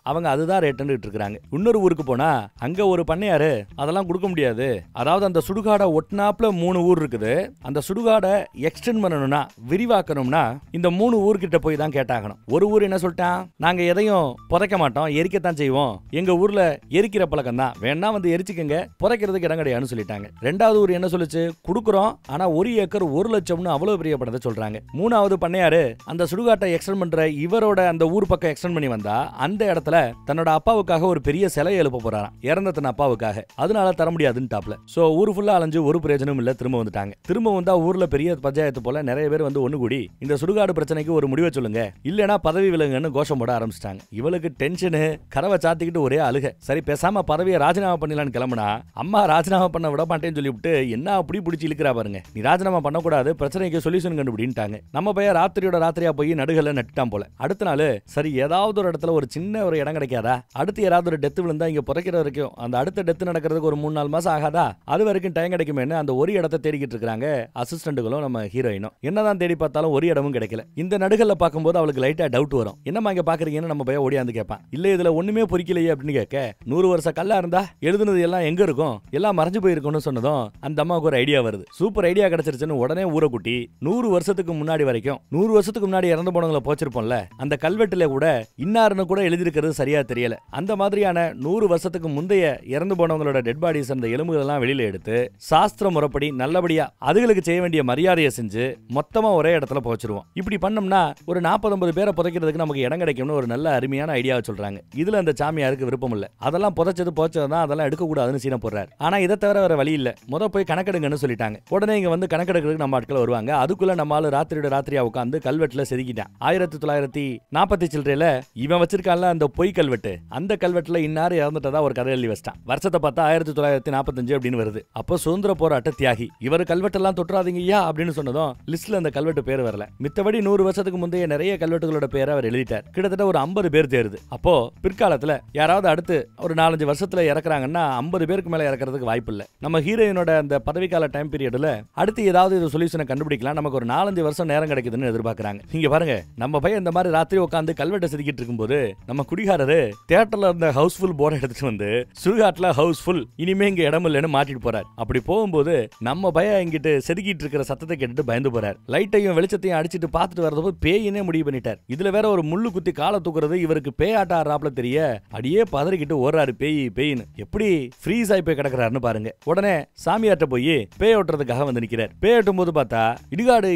அவங்க அதுதான் ரேட்டுன்னு இருக்காங்க. இன்னொரு ஊருக்கு போனா அங்க ஒரு பண்ணையாரு அதெல்லாம் கொடுக்க முடியாது, அதாவது அந்த சுடுகாடை ஒட்டினாப்ல 3 ஊர் இருக்குது, அந்த சுடுகாடை எக்ஸ்டெண்ட் பண்ணணும்னா விரிவாக்கணும்னா இந்த 3 ஊர்கிட்ட போய் தான் கேட்டாகணும். ஒரு ஊர் என்ன சொல்லிட்டான், நாங்க எதையும் புதைக்க மாட்டோம், எரிக்கத்தான் செய்வோம், எங்க ஊர்ல எரிக்கிற பழக்கம் தான், வேணா வந்து எரிச்சுக்கங்க, புதைக்கிறதுக்கு இடம் கிடையாதுன்னு சொல்லிட்டாங்க. 2வது ஊர் என்ன சொல்லுச்சு, கொடுக்குறோம், ஆனா 1 ஏக்கர் 1 லட்சம்னு அவ்வளவு பெரிய பணத்தை சொல்றாங்க. 3வது பண்ணையாரு அந்த சுடுகாட்டை எக்ஸ்டெண்ட் பண்ற இவரோட அந்த ஊர் பக்கம் எக்ஸ்டெண்ட் பண்ணி வந்தா அந்த இடத்துல தன்னோட அப்பாவுக்காக ஒரு பெரிய சிலை எழுப்ப போறாராம், இறந்த தன் அப்பாவுக்காக, அதனால தர முடியாதுன்னு டாப்ல. சோ ஊர் ஃபுல்லா அலைஞ்சு ஒரு பிரயோஜனமும் இல்ல, திரும்ப வந்துட்டாங்க. திரும்ப வந்தா ஊர்ல பெரிய பஞ்சாயத்து போல நிறைய பேர் வந்து ஒண்ணு கூடி இந்த சுடுகாடு பிரச்சனைக்கு ஒரு முடிவை சொல்லுங்க, இல்லனா பதவி விலகுங்கன்னு கோஷம் போட ஆரம்பிச்சிட்டாங்க. இவளுக்கு டென்ஷனு, கரவை சாத்திக்கிட்டு ஒரே அழுக. சரி பேசாம பதவியை ராஜினாமா பண்ணலான்னு கிளம்புனா அம்மா ராஜினாமா பண்ண விட மாட்டேன்னு சொல்லிவிட்டு என்ன அப்படி பிடிச்சி இழுக்கிறா பாருங்க, நீ ராஜினாமா பண்ணக்கூடாது, பிரச்சனைக்கு சொல்யூஷன் கண்டுபிடின்ட்டாங்க. நம்ம பையன் ராத்திரியோட ராத்திரியா போய் நடுகல்ல நட்டுட்டான் போல. அடுத்த நாள் சரி ஏதாவது ஒரு இடத்துல ஒரு சின்ன ஒரு இடம் கிடைக்காதா, அடுத்து யாராவது ஒரு டெத் விழுந்தா இங்க புதைக்கிற வரைக்கும் அந்த அடுத்த டெத் நடக்கிறதுக்கு ஒரு 3-4 மாசம் ஆகாதா, அது வரைக்கும் டைம் கிடைக்குமேன்னு அந்த ஒரு இடத்தை தேடிக்கிட்டு இருக்காங்க அசிஸ்டன்ட்களும் நம்ம ஹீரோயினும். என்னதான் தேடி பார்த்தாலும் ஒரு இடமும் கிடைக்கல. இந்த நடுகல்ல பார்க்கும்போது அவளுக்கு லைட்டா டவுட் வரும், என்னமா இங்க பாக்குறீங்கன்னு நம்ம பையன் ஓடியாந்து கேட்பான். இல்ல இதுல ஒண்ணுமே பொறிக்கலையே அப்படின்னு கேட்க, 100 வருஷம் கல்லா இருந்தா எழுதுனது எல்லாம் எங்க இருக்கும், எல்லாம் மறைஞ்சு போயிருக்கும்னு சொன்னதும் அந்த அம்மாவுக்கு ஒரு ஐடியா வருது. சூப்பர் ஐடியா கிடைச்சிருச்சுன்னு உடனே ஊரை கூட்டி 100 வருஷத்துக்கு முன்னாடி வரைக்கும் 100 வருஷத்துக்கு முன்னாடி இறந்து போனவங்களை போச்சிருப்போம்ல, அந்த கல்வெட்டுல கூட இன்னாருன்னு கூட எழுதிருக்கிறது சரியா தெரியல. அந்த மாதிரியான 100 வருஷத்துக்கு முந்தைய இறந்து போனவங்களோட டெட் பாடிஸ் அந்த எலும்புகள் எல்லாம் வெளியில எடுத்து சாஸ்திர முறைப்படி நல்லபடியா அதுகளுக்கு செய்ய வேண்டிய மரியாதையை செஞ்சு மொத்தமா ஒரே இடத்துல போச்சிருவோம். இப்படி பண்ணோம்னா ஒரு 40-50 பேரை புதைக்கிறதுக்கு நமக்கு இடம் கிடைக்கும்னு ஒரு நல்ல அருமையான ஐடியாவை சொல்றாங்க. இதுல அந்த சாமியாருக்கு விருப்பம் இல்ல, அதெல்லாம் புதைச்சது போச்சதுதான், அதெல்லாம் எடுக்க கூடாதுன்னு சீன போடுறாரு. ஆனா இதை தவிர வேற வழி இல்ல, போய் கணக்கெடுங்கன்னு சொல்லிட்டாங்க. உடனே இங்க வந்து கணக்கெடுக்கிறதுக்கு நம்ம ஆட்கள் வருவாங்க. அதுக்குள்ள நம்ம ஆளு ராத்திரியோட ராத்திரியா உட்காந்து கல்வெட்டுல செதுக்கிட்டான். 1940 சில்லறையில இவன் வச்சிருக்கான்ல அந்த பொய் கல்வெட்டு, அந்த கல்வெட்டுல இன்னாரு இறந்துட்டதா ஒரு கதை எழுதி வச்சிட்டான். வருஷத்தை பார்த்தா 1945 அப்படின்னு வருது. அப்போ சுதந்திர போராட்ட தியாகி இவர் கல்வெட்டெல்லாம் தொட்டுறாதீங்க ஐயா அப்படின்னு சொன்னதும் லிஸ்ட்ல அந்த கல்வெட்டு பேர் வரல. மித்தபடி 100 வருஷத்துக்கு முந்தைய நிறைய கல்வெட்டுகளோட பேரை அவர் எழுதிட்டார். கிட்டத்தட்ட ஒரு 50 பேர் தேருது. அப்போ பிற்காலத்துல யாராவது அடுத்து ஒரு 4-5 வருஷத்துல இறக்குறாங்கன்னா 50 பேருக்கு மேல இறக்குறதுக்கு வாய்ப்பு இல்ல. நம்ம ஹீரோயினோட அந்த பதவிக்கால டைம் பீரியட்ல அடுத்து ஏதாவது இது சொல்யூஷனை கண்டுபிடிக்கலாம், நமக்கு ஒரு 4-5 வருஷம் நேரம் கிடைக்குதுன்னு எதிர்பார்க்கறாங்க. நீங்க பாருங்க, நம்ம பையன் இந்த மாதிரி ராத்திரி உட்காந்து கல்வெட்டை செதுக்கிட்டு இருக்கும்போது நம்ம குடிகாரரு தியேட்டர்ல இருந்த ஹவுஸ்ஃபுல் போர்டை எடுத்துட்டு வந்து சுடுகாட்டுல ஹவுஸ்ஃபுல் இனிமே இங்க இடம் இல்லைன்னு மாட்டிட்டு போறார். அப்படி போகும்போது நம்ம பையன் இங்கிட்டு செதுக்கிட்டு இருக்கிற சத்தத்தை கேட்டுட்டு பயந்து போறார். லைட்டையும் வெளிச்சத்தையும் அடிச்சிட்டு பார்த்துட்டு வரது பேயினே முடிவு பண்ணிட்டார். இதுல வேற ஒரு முள்ளு குத்தி காலை தூக்குறது இவருக்கு பேய் ஆட்ட ஆடுறாப்ல தெரிய அடியே பதறிக்கிட்டு ஓடுறாரு. பேயின்னு எப்படி ஃப்ரீஸ் ஆகி போய் கிடக்குறாருன்னு பாருங்க. உடனே சாமியார்ட்ட போய் பேய் ஓட்டுறதுக்காக வந்து நிக்கிறார். பேய் ஓட்டும் போது பார்த்தா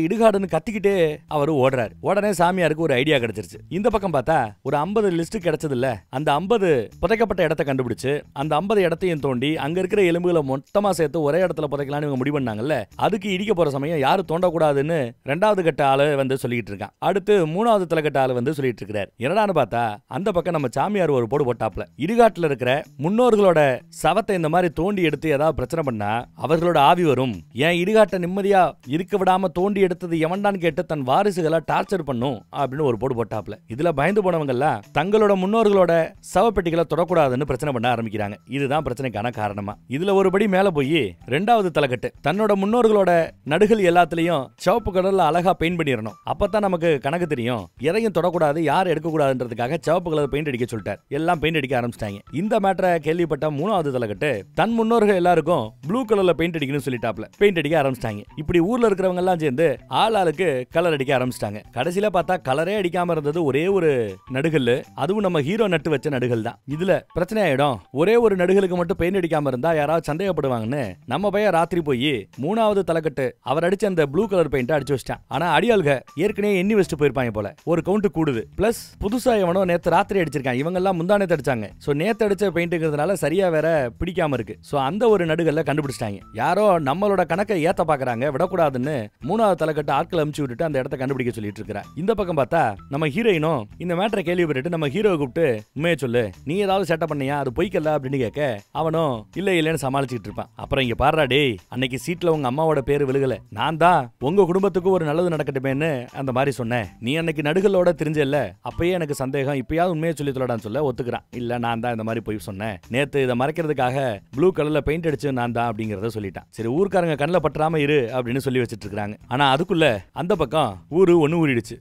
இடுகாடுன்னு கத்திக்கிட்டே அவரு ஓடுறாரு. உடனே சாமியாருக்கு ஒரு ஐடியா கிடைச்சிருச்சு. இந்த பக்கம் பார்த்தா ஒரு 50 லிஸ்ட் கிடைச்ச கிடைச்சது இல்ல, அந்த 50 புதைக்கப்பட்ட இடத்தை கண்டுபிடிச்சு அந்த 50 இடத்தையும் தோண்டி அங்க இருக்கிற எலும்புகளை மொத்தமா சேர்த்து ஒரே இடத்துல புதைக்கலாம்னு இவங்க முடிவு பண்ணாங்கல்ல, அதுக்கு இடிக்க போற சமயம் யாரு தோண்டக்கூடாதுன்னு 2வது கட்ட ஆளு வந்து சொல்லிட்டு இருக்கான். அடுத்து 3வது தலைக்கட்ட ஆளு வந்து சொல்லிட்டு இருக்காரு. என்னடான்னு பார்த்தா அந்த பக்கம் நம்ம சாமியார் ஒரு போடு போட்டாப்ல. இடுகாட்டுல இருக்கிற முன்னோர்களோட சவத்தை இந்த மாதிரி தோண்டி எடுத்து ஏதாவது பிரச்சனை பண்ணா அவர்களோட ஆவி வரும், ஏன் இடுகாட்டை நிம்மதியா இருக்க விடாம தோண்டி எடுத்தது எவன்டான்னு கேட்டு தன் வாரிசுகளை டார்ச்சர் பண்ணும் அப்படின்னு ஒரு போடு போட்டாப்ல. இதுல பயந்து போனவங்க எல்லாம் தங்களோட முன்னோர்களோட சவப்பெட்டிகளை தொடக்கூடாதுன்னு பிரச்சனை பண்ண ஆரம்பிக்கிறாங்க. இதுதான் பிரச்சனைக்கான காரணமா. இதுல ஒருபடி மேல போய் 2வது தலைக்கட்டு தன்னோட முன்னோர்களோட நடுகள் எல்லாத்துலயும் சிவப்பு கலர்ல அழகா பெயிண்ட் பண்ணிடணும். அப்பதான் நமக்கு கணக்கு தெரியும், எதையும் தொடக்கூடாது, யார் எடுக்கக்கூடாதுன்றதுக்காக சிவப்பு கலர் பெயிண்ட் அடிக்க சொல்லிட்டார். எல்லாம் பெயிண்ட் அடிக்க ஆரம்பிச்சிட்டாங்க. இந்த மேட்டரை கேள்விப்பட்ட 3வது தலைக்கட்டு தன் முன்னோர்கள் எல்லாருக்கும் ப்ளூ கலர்ல பெயிண்ட் அடிக்கணும்னு சொல்லிட்டாப்ல. பெயிண்ட் அடிக்க ஆரம்பிச்சிட்டாங்க. இப்படி ஊர்ல இருக்கிறவங்க எல்லாம் சேர்ந்து ஆளுக்கு கலர் அடிக்க ஆரம்பிச்சிட்டாங்க. கடைசியில பார்த்தா கலரே அடிக்காம இருந்தது ஒரே ஒரு நடுகல், அதுவும் நம்ம ஹீரோ நட்டு வச்ச நடுகள் தான். இதுல பிரச்சனை ஆயிடும். ஒரே ஒரு நடுகளுக்கு மட்டும் பெயிண்ட் அடிக்காம இருந்தா யாராவது சந்தேகப்படுவாங்கன்னு நம்ம பையன் ராத்திரி போய் 3வது தலைக்கட்டு அவர் அடிச்ச அந்த ப்ளூ கலர் பெயிண்ட் அடிச்சு வச்சிட்டான். ஆனா அடியாளுக ஏற்கனவே எண்ணி வச்சுட்டு போயிருப்பாங்க போல. ஒரு கவுண்ட் கூடுது. பிளஸ் புதுசா எவனோ நேத்து ராத்திரி அடிச்சிருக்கான். இவங்க எல்லாம் முந்தானே அடிச்சாங்க. சோ நேத்து அடிச்ச பெயிண்ட்ங்கிறதுனால சரியா வேற பிடிக்காம இருக்கு. சோ அந்த ஒரு நடுகல்ல கண்டுபிடிச்சிட்டாங்க. யாரோ நம்மளோட கணக்கை ஏத்த பாக்குறாங்க, விடக்கூடாதுன்னு 3வது தலைக்கட்டு ஆட்கள் அமுச்சு விட்டுட்டு அந்த இடத்தை கண்டுபிடிக்க சொல்லிட்டு இருக்கிறான். இந்த பக்கம் பார்த்தா நம்ம ஹீரோயினும் இந்த மேட்டரை கேள்விப்பட்டு நம்ம ஹீரோவை கூப்பிட்டு உண்மையை சொல்லு, நீ ஏதாவது செட்டப் பண்ணியா, அது பொய்க்கல அப்படின்னு கேட்க அவனும் இல்லன்னு சமாளிச்சுட்டு இருப்பான். அப்புறம் இங்க பாருடா டேய், அன்னைக்கு சீட்ல உங்க அம்மாவோட பேரு விழுகல, நான் தான் உங்க குடும்பத்துக்கு ஒரு நல்லது நடக்கட்டுமேன்னு அந்த மாதிரி சொன்னேன். நீ அன்னைக்கு நடுகளோட தெரிஞ்சல, அப்பயே எனக்கு சந்தேகம், இப்பயாவது உண்மையை சொல்லி சொல்லடான்னு சொல்ல ஒத்துக்கிறான். இல்ல நான் தான் இந்த மாதிரி போய் சொன்னேன், நேத்து இதை மறைக்கிறதுக்காக ப்ளூ கலர்ல பெயிண்ட் அடிச்சு நான் தான் அப்படிங்கறத சொல்லிட்டான். சரி ஊர்க்காரங்க கண்ணில் பற்றாம இரு அப்படின்னு சொல்லி வச்சிட்டு இருக்காங்க. ஆனா அதுக்குள்ள அந்த பக்கம் ஊரு ஒண்ணு ஊறிடுச்சு.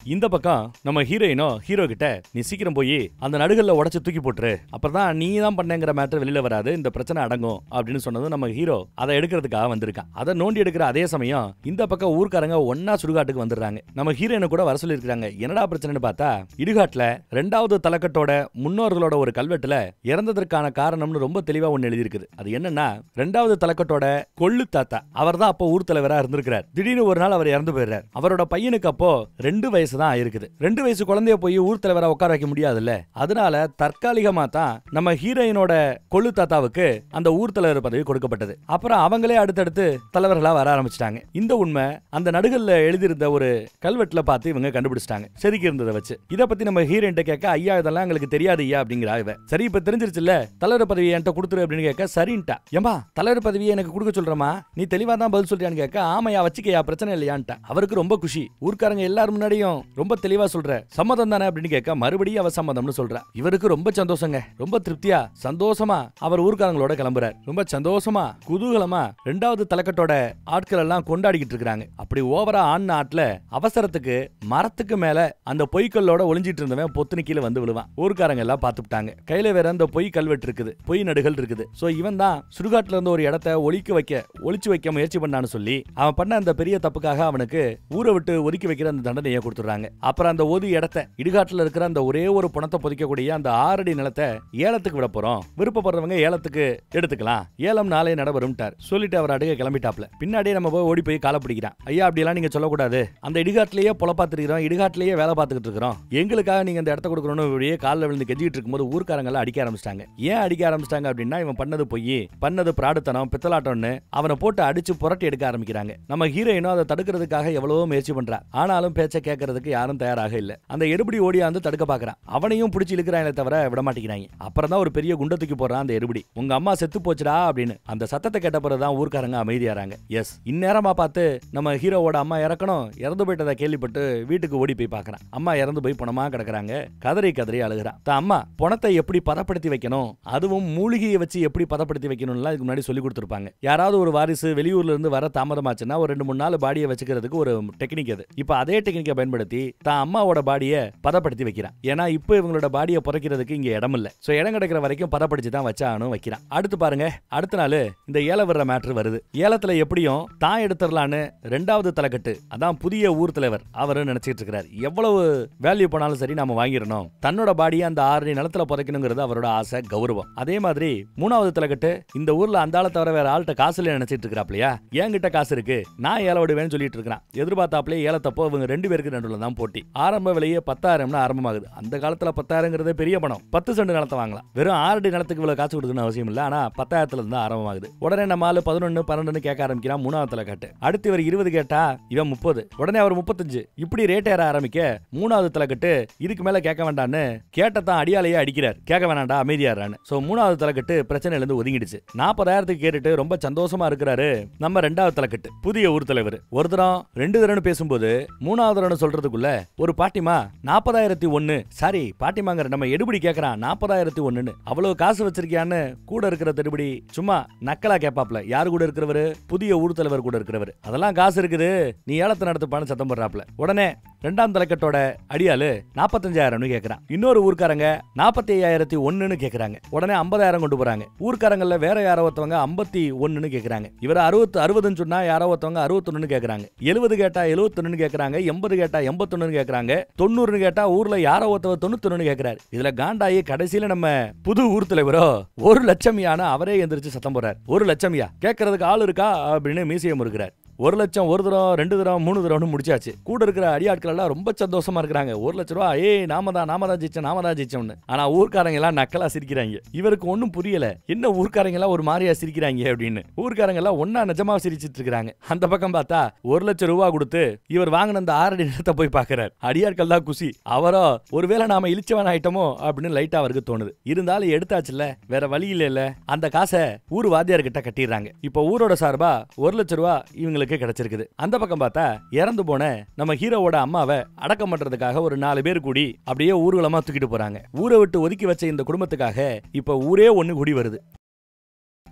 இந்த பக்கம் நம்ம ஹீரோயினோ ஹீரோ கிட்ட நீ சீக்கிரம் போய் அந்த நடுகல்ல உடைச்சு தூக்கி போட்டுரு, அப்பதான் நீ தான் பண்ணேங்கிற மேட்டர் வெளியில வராது, இந்த பிரச்சனை அடங்கும் அப்படின்னு சொன்னது நம்ம ஹீரோ அதை எடுக்கிறதுக்காக வந்திருக்கான். அதை நோண்டி எடுக்கிற அதே சமயம் இந்த பக்கம் ஊர்க்காரங்க ஒன்னா சுடுகாட்டுக்கு வந்துடுறாங்க. நம்ம ஹீரோயினை கூட வர சொல்லி இருக்காங்க. என்னடா பிரச்சனைன்னு பார்த்தா இடுகாட்டுல 2வது தலைக்கட்டோட முன்னோர்களோட ஒரு கல்வெட்டுல இறந்ததற்கான காரணம்னு ரொம்ப தெளிவா ஒன்னு எழுதி இருக்குது. அது என்னன்னா 2வது தலைக்கட்டோட கொள்ளு தாத்தா அவர் தான் அப்போ ஊர் தலைவரா இருந்திருக்கிறார். திடீர்னு ஒரு நாள் அவர் இறந்து போயிடுறார். அவரோட பையனுக்கு அப்போ 2 வயசு தான் ஆயிருக்குது. 2 வயசு குழந்தைய போய் ஊர் தலைவரா உட்கார வைக்க முடியாதுல்ல. அதனால தற்காலிகமா தான் நம்ம ஹீரோயினோட கொள்ளு தாத்தாவுக்கு அந்த ஊர் தலைவர் பதவி கொடுக்கப்பட்டது. அப்புறம் அவங்களே அடுத்தடுத்து தலைவர்களா வர ஆரம்பிச்சிட்டாங்க. இந்த உண்மை அந்த நடுகல்ல எழுதியிருந்த ஒரு கல்வெட்டுல பார்த்து இவங்க கண்டுபிடிச்சிட்டாங்க, செதுக்கி இருந்ததை வச்சு. இதை பத்தி நம்ம ஹீரோயின் கேட்க ஐயா இதெல்லாம் எங்களுக்கு தெரியாது ஐயா அப்படிங்கிறா இவ. சரி இப்ப தெரிஞ்சிருச்சுல்ல, தலைவர் பதவியை என்கிட்ட கொடுத்துரு அப்படின்னு கேட்க சரின்ட்டா. ஏமா தலைவர் பதவியை எனக்கு கொடுக்க சொல்றமா, நீ தெளிவா தான் பதில் சொல்றியான்னு கேட்க ஆமையா வச்சுக்கையா பிரச்சனை இல்லையான்ட்டா. அவருக்கு ரொம்ப குஷி. ஊர்க்காரங்க எல்லாரும் முன்னாடியும் ரொம்ப தெளிவா சொல்ற, சம்மதம் தானே அப்படின்னு கேட்க மறுபடியும் அவ சம்மதம்னு சொல்றா. இவருக்கு ரொம்ப சந்தோஷங்க, ரொம்ப திருப்தியா சந்தோஷமா அவர் ஊர்க்காரங்களோட கிளம்புறார். ரொம்ப சந்தோஷமா குதூகலமா 2வது தலைக்கட்டோட ஆட்கள் எல்லாம் கொண்டாடிக்கிட்டு இருக்காங்க. அப்படி ஓவரா ஆன ஆட்ல அவசரத்துக்கு மரத்துக்கு மேல அந்த பொய்க்கல்லோட ஒளிஞ்சிட்டு இருந்தவன் பொத்துனு கீழே வந்து விழுவான். ஊர்க்காரங்க எல்லாம் பாத்துட்டாங்க. கையில வேற அந்த பொய் கல்வெட்டு இருக்குது, பொய் நடுகள் இருக்குது. சோ இவன் தான் சுடுகாட்டுல இருந்து ஒரு இடத்தை ஒளிச்சு வைக்க முயற்சி பண்ணான்னு சொல்லி அவன் பண்ண அந்த பெரிய தப்புக்காக அவனுக்கு ஊரை விட்டு ஒதுக்கி வைக்கிற அந்த தண்டனையை கொடுத்துறாங்க. அப்புறம் அந்த ஒரு இடத்தை இடுகாட்டுல இருக்கிற அந்த ஒரே ஒரு பணத்தை பொதிக்கக்கூடிய அந்த 6 அடி நிலத்தை ஏலத்துக்கு விட போறோம், விருப்பப்படுறவங்க ஏலத்துக்கு எடுத்துக்கலாம், ஏலம் நாளை நடைபெறும்ட்டார். சொல்லிட்டு அவர் அடுக்க கிளம்பிட்டாப்ல. பின்னாடியே நம்ம போய் ஓடி போய் காலை பிடிக்கிறான். ஐயா அப்படிலாம் நீங்க சொல்லக்கூடாது, அந்த இடுகாட்டிலேயே பொலப்பாத்துக்கிறோம், இடுகாட்டிலேயே வேலை பார்த்துக்கிட்டு இருக்கிறோம், எங்களுக்காக நீங்க இந்த இடத்த கொடுக்கணும்னு அப்படியே காலில் விழுந்து கெஞ்சிட்டு இருக்கும்போது ஊர்க்காரங்க எல்லாம் அடிக்க ஆரம்பிச்சிட்டாங்க. ஏன் அடிக்க ஆரம்பிச்சிட்டாங்க அப்படின்னா இவன் பண்ணது பொய், பண்ணது பிராடுத்தனம், பித்தலாட்டம்னு அவனை போட்டு அடிச்சு புரட்டி எடுக்க ஆரம்பிக்கிறாங்க. நம்ம ஹீரோயினும் அதை தடுக்கிறதுக்காக எவ்வளவோ முயற்சி பண்றா. ஆனாலும் பேச்ச கேட்கறதுக்கு யாரும் தயாராக இல்ல. அந்த எடுபடி ஓடியாந்து தடுக்க பாக்குறான். அவனையும் பிடிச்சி இழுக்கிறாங்களே தவிர விட மாட்டேங்கிறாங்க. அப்புறம் தான் ஒரு பெரிய குண்டை தூக்கி போடுறான் அந்த எடுபடி. உங்க அம்மா செத்து போச்சுடா அப்படின்னு அந்த சத்தத்தை கேட்ட பிறகுதான் ஊர்க்காரங்க அமைதியாறாங்க. எஸ் இந்நேரமா பார்த்து நம்ம ஹீரோவோட அம்மா இறக்கணும், இறந்து போயிட்டதை கேள்விப்பட்டு வீட்டுக்கு ஓடி போய் பாக்குறான். அம்மா இறந்து போய் பணமா கிடக்குறாங்க. கதறி கதறி அழுகிறான். தான் அம்மா பணத்தை எப்படி பதப்படுத்தி வைக்கணும், அதுவும் மூலிகையை வச்சு எப்படி பதப்படுத்தி வைக்கணும்லாம் இதுக்கு முன்னாடி சொல்லி கொடுத்துருப்பாங்க. யாராவது ஒரு வாரிசு வெளியூர்ல இருந்து வர தாமதமாச்சுன்னா ஒரு 2-3 நாள் பாடியை வச்சுக்கிறதுக்கு ஒரு டெக்னிக் அது. இப்ப அதே டெக்னிக்கை பயன்படுத்தி தான் அம்மாவோட பாடியை பதப்படுத்தி வைக்கிறான். ஏன்னா இப்போ இவங்களோட பாடியை புதைக்கிறதுக்கு இங்க இடம் இல்ல. சோ இடம் கிடைக்கிற வரைக்கும் பதப்படுத்தி தான் வச்சானும் வைக்கிறான். அடுத்து பாருங்க, அடுத்த நாள் இந்த ஏல வர்ற மேட்டர் வருது. ஏலத்துல எப்படியும் தான் எடுத்துடலான்னு 2வது தலைக்கட்டு அதான் புதிய ஊர் தலைவர் அவரு நினைச்சிட்டு இருக்கிறார். எவ்வளவு வேல்யூ போனாலும் சரி நாம வாங்கிடணும், தன்னோட பாடியை அந்த 6 அடி நிலத்துல புதைக்கணுங்கிறது அவரோட ஆசை, கௌரவம். அதே மாதிரி 3வது தலைக்கட்டு இந்த ஊர்ல அந்த ஆளை தவிர வேற ஆள்கிட்ட காசு இல்ல நினைச்சிட்டு இருக்கிறாப்லையா, என்கிட்ட காசு இருக்கு நான் ஏல விடுவேன்னு சொல்லிட்டு இருக்கிறான். எதிர்பார்த்தாப்லயே ஏலத்தப்போ இவங்க 2 பேருக்கு நடுவில் தான் போட்டி. ஆரம்ப விலையே 10,000 ஆரம்பமாகுது. அந்த காலத்துல 10,000 பெரிய பணம். 10 சென்ட் நிலத்தை வாங்கலாம். வெறும் 6 அடி நிலத்துக்கு இவ்வளவு காசு கொடுக்கணும்னு அவசியம் இல்ல. ஆனா 10,000 இருந்து ஆரம்பமாகுது. உடனே நம்ம ஆளு 11 12 கேட்க ஆரம்பிக்கிறான். 3வது தலைக்கட்டு. அடுத்து இவர் 20 கேட்டா இவன் 30. உடனே அவர் 35. இப்படி ரேட் ஏற ஆரம்பிக்க 3வது தலைக்கட்டு இதுக்கு மேல கேட்க வேண்டான்னு கேட்டதான் அடியாலேயே அடிக்கிறார். கேட்க வேண்டாம்டா அமைதியாறான்னு. சோ 3வது தலைக்கட்டு பிரச்சனையில இருந்து ஒதுங்கிடுச்சு. 40,000 கேட்டுட்டு ரொம்ப சந்தோஷமா இருக்கிறாரு நம்ம 2வது தலைக்கட்டு புதிய ஊர் தலைவர். ஒரு தரம் 2 தடவை பேசும்போது 3வது தடவை சொல்றதுக்குள்ள ஒரு பாட்டிமா 40,001 சாரி பாட்டிமாங்கிற நம்ம எடுபடி கேட்கறான் 40,001 அவ்வளவு காசு வச்சிருக்கியான்னு கூட இருக்கிற தெருபடி சும்மா நக்கலா கேப்பாப்ல. யாரு கூட இருக்கிறவரு? புதிய ஊர் தலைவர் கூட இருக்கிறவரு. அதெல்லாம் காசு இருக்குது, நீ ஏலத்தை நடத்துப்பான்னு சத்தம் போடுறாப்ல. உடனே 2ஆம் தலைக்கட்டோட அடியாளு 45,000 கேட்கறான். இன்னொரு ஊர்க்காரங்க 45,001 கேட்கறாங்க. உடனே 50,000 கொண்டு போறாங்க. ஊர்க்காரங்கள்ல வேற யாரோ ஒருத்தவங்க 51 கேட்கறாங்க. இவர் 60 சொன்னா யாரோ ஒருத்தவங்க 61 கேட்கறாங்க. 70 கேட்டா 71 கேட்கறாங்க. 80 கேட்டா 81 கேட்கறாங்க. 90 கேட்டா ஊர்ல யாரோ ஒருத்தவர் 91 கேட்கறாரு. இதுல காண்டாயி கடைசியில நம்ம புது ஊர் தலைவரோ 1 லட்சம் அவரே எந்திரிச்சு சத்தம் போறார். 1 லட்சம் கேட்கறதுக்கு ஆள் இருக்கா அப்படின்னு மீசியம் இருக்கிறார். 1 லட்சம் ஒரு தரம் 2 தரம் 3 தரம்னு முடிச்சாச்சு. கூட இருக்கிற அடியாட்கள் எல்லாம் ரொம்ப சந்தோஷமா இருக்காங்க. 1 லட்சம் ரூபா நாம தான் ஜெயிச்சோம்னு. ஆனா ஊர்க்காரங்க எல்லாம் நக்கலா சிரிக்கிறாங்க. இவருக்கு ஒன்னும் புரியல, என்ன ஊர்க்காரங்க எல்லாம் ஒரு மாதிரியா சிரிக்கிறாங்க அப்படின்னு. ஊர்க்காரங்க எல்லாம் ஒன்னா நிஜமா சிரிச்சிட்டு இருக்காங்க. அந்த பக்கம் பார்த்தா 1 லட்சம் ரூபா கொடுத்து இவர் வாங்கின அந்த 6 அடி நிலத்தை போய் பாக்குறாரு. அடியாட்கள் தான் குசி. அவரோ ஒருவேளை நாம இழிச்சவன் ஆயிட்டோமோ அப்படின்னு லைட்டா அவருக்கு தோணுது. இருந்தாலும் எடுத்தாச்சுல்ல, வேற வழி இல்ல. அந்த காசை ஊர் வாத்தியார் கிட்ட கட்டிடுறாங்க. இப்ப ஊரோட சார்பா 1 லட்சம் ரூபா இவங்களுக்கு கிடைச்சிருக்குது. அந்த பக்கம் பார்த்தா இறந்து போன நம்ம ஹீரோவோட அம்மாவை அடக்கம் பண்றதுக்காக ஒரு 4 பேர் கூடி அப்படியே ஊர்வலமா தூக்கிட்டு போறாங்க. ஊரை விட்டு ஒதுக்கி வச்ச இந்த குடும்பத்துக்காக இப்ப ஊரே ஒண்ணு கூடி வருது.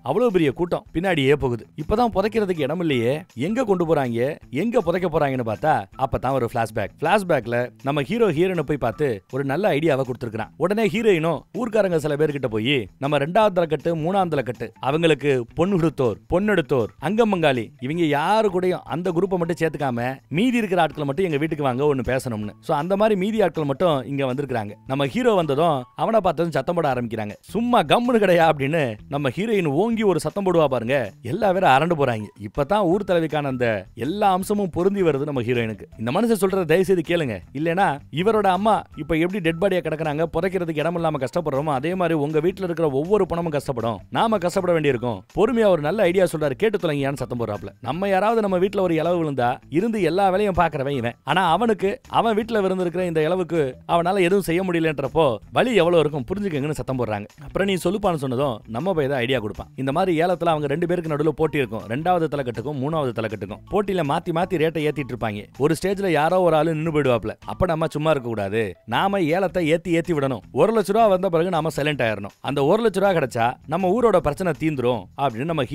அவ்வளவு பெரிய கூட்டம் பின்னாடியே போகுது. இப்பதான் புதைக்கிறதுக்கு இடம் இல்லையே, எங்க கொண்டு போறாங்க, எங்க புதைக்க போறாங்கன்னு பார்த்தா அப்பதான் ஒரு பிளாஷ்பேக்ல நம்ம ஹீரோயினை போய் பார்த்து ஒரு நல்ல ஐடியாவை கொடுத்திருக்கான். உடனே ஹீரோயினும் ஊர்க்காரங்க சில பேர்கிட்ட போய் நம்ம 2வது தலைக்கட்டு 3ஆம் தலைக்கட்டு அவங்களுக்கு பொண்ணு கொடுத்தோர் பொண்ணெடுத்தோர் அங்கமங்காளி இவங்க யாரு கூடயும் அந்த குரூப்பை மட்டும் சேர்த்துக்காம மீதி இருக்கிற ஆட்களை மட்டும் எங்க வீட்டுக்கு வாங்க ஒன்னு பேசணும்னு. சோ அந்த மாதிரி மீதி ஆட்கள் மட்டும் இங்க வந்திருக்காங்க. நம்ம ஹீரோ வந்ததும் அவனை பார்த்ததும் சத்தம் போட ஆரம்பிக்கிறாங்க. சும்மா கம்முன்னு கிடையா அப்படின்னு நம்ம ஹீரோயின் ஓங்கி ஒரு சத்தம் போடுவா பாருங்க. எல்லா பேரும் அரண்டு போறாங்க. இப்பதான் ஊர் தலைவிக்கான அந்த எல்லா அம்சமும் பொருந்தி வருது நம்ம ஹீரோயினுக்கு. இந்த மனுஷன் சொல்றத தயவு செய்து கேளுங்க. இல்லனா இவரோட அம்மா இப்ப எப்படி டெட் பாடியா கிடக்குறாங்க, புதைக்கிறதுக்கு இடம் இல்லாம கஷ்டப்படுறோமோ அதே மாதிரி உங்க வீட்டுல இருக்கிற ஒவ்வொரு பணமும் கஷ்டப்படும், நாம கஷ்டப்பட வேண்டியிருக்கும். பொறுமையா ஒரு நல்ல ஐடியா சொல்றாரு, கேட்டு தொலைங்கன்னு சத்தம் போடுறாப்ல. நம்ம யாராவது நம்ம வீட்டுல ஒரு இலவு விழுந்தா இருந்து எல்லா வேலையும் பாக்குறவன் இவன். ஆனா அவனுக்கு அவன் வீட்டுல விழுந்திருக்கிற இந்த இலவுக்கு அவனால எதுவும் செய்ய முடியலன்றப்போ வலி எவ்வளவு இருக்கும் புரிஞ்சுக்கங்கன்னு சத்தம் போடுறாங்க. அப்புறம் நீ சொல்லுப்பான்னு சொன்னதும் நம்ம போய் தான் ஐடியா கொடுப்பான். இந்த மாதிரி ஏலத்துல அவங்க 2 பேருக்கு நடுவுல போட்டி இருக்கும். 2வது தலைக்கட்டுக்கும் 3வது தலைக்கட்டுக்கும் போட்டியில மாத்தி ரேட்டை ஏத்திட்டு இருப்பாங்க. ஒரு ஸ்டேஜ்ல யாரோ ஒரு ஆளு நின்னு போயிடுவாப்ல. அப்ப நம்ம சும்மா இருக்க கூடாது, நாம ஏலத்தை ஏத்தி விடணும். 1 லட்சம் ரூபா வந்த பிறகு நாம சைலண்ட் ஆயிரணும். அந்த 1 லட்சம் ரூபா கிடைச்சா நம்ம ஊரோட பிரச்சனை தீந்துரும் அப்படின்னு நம்ம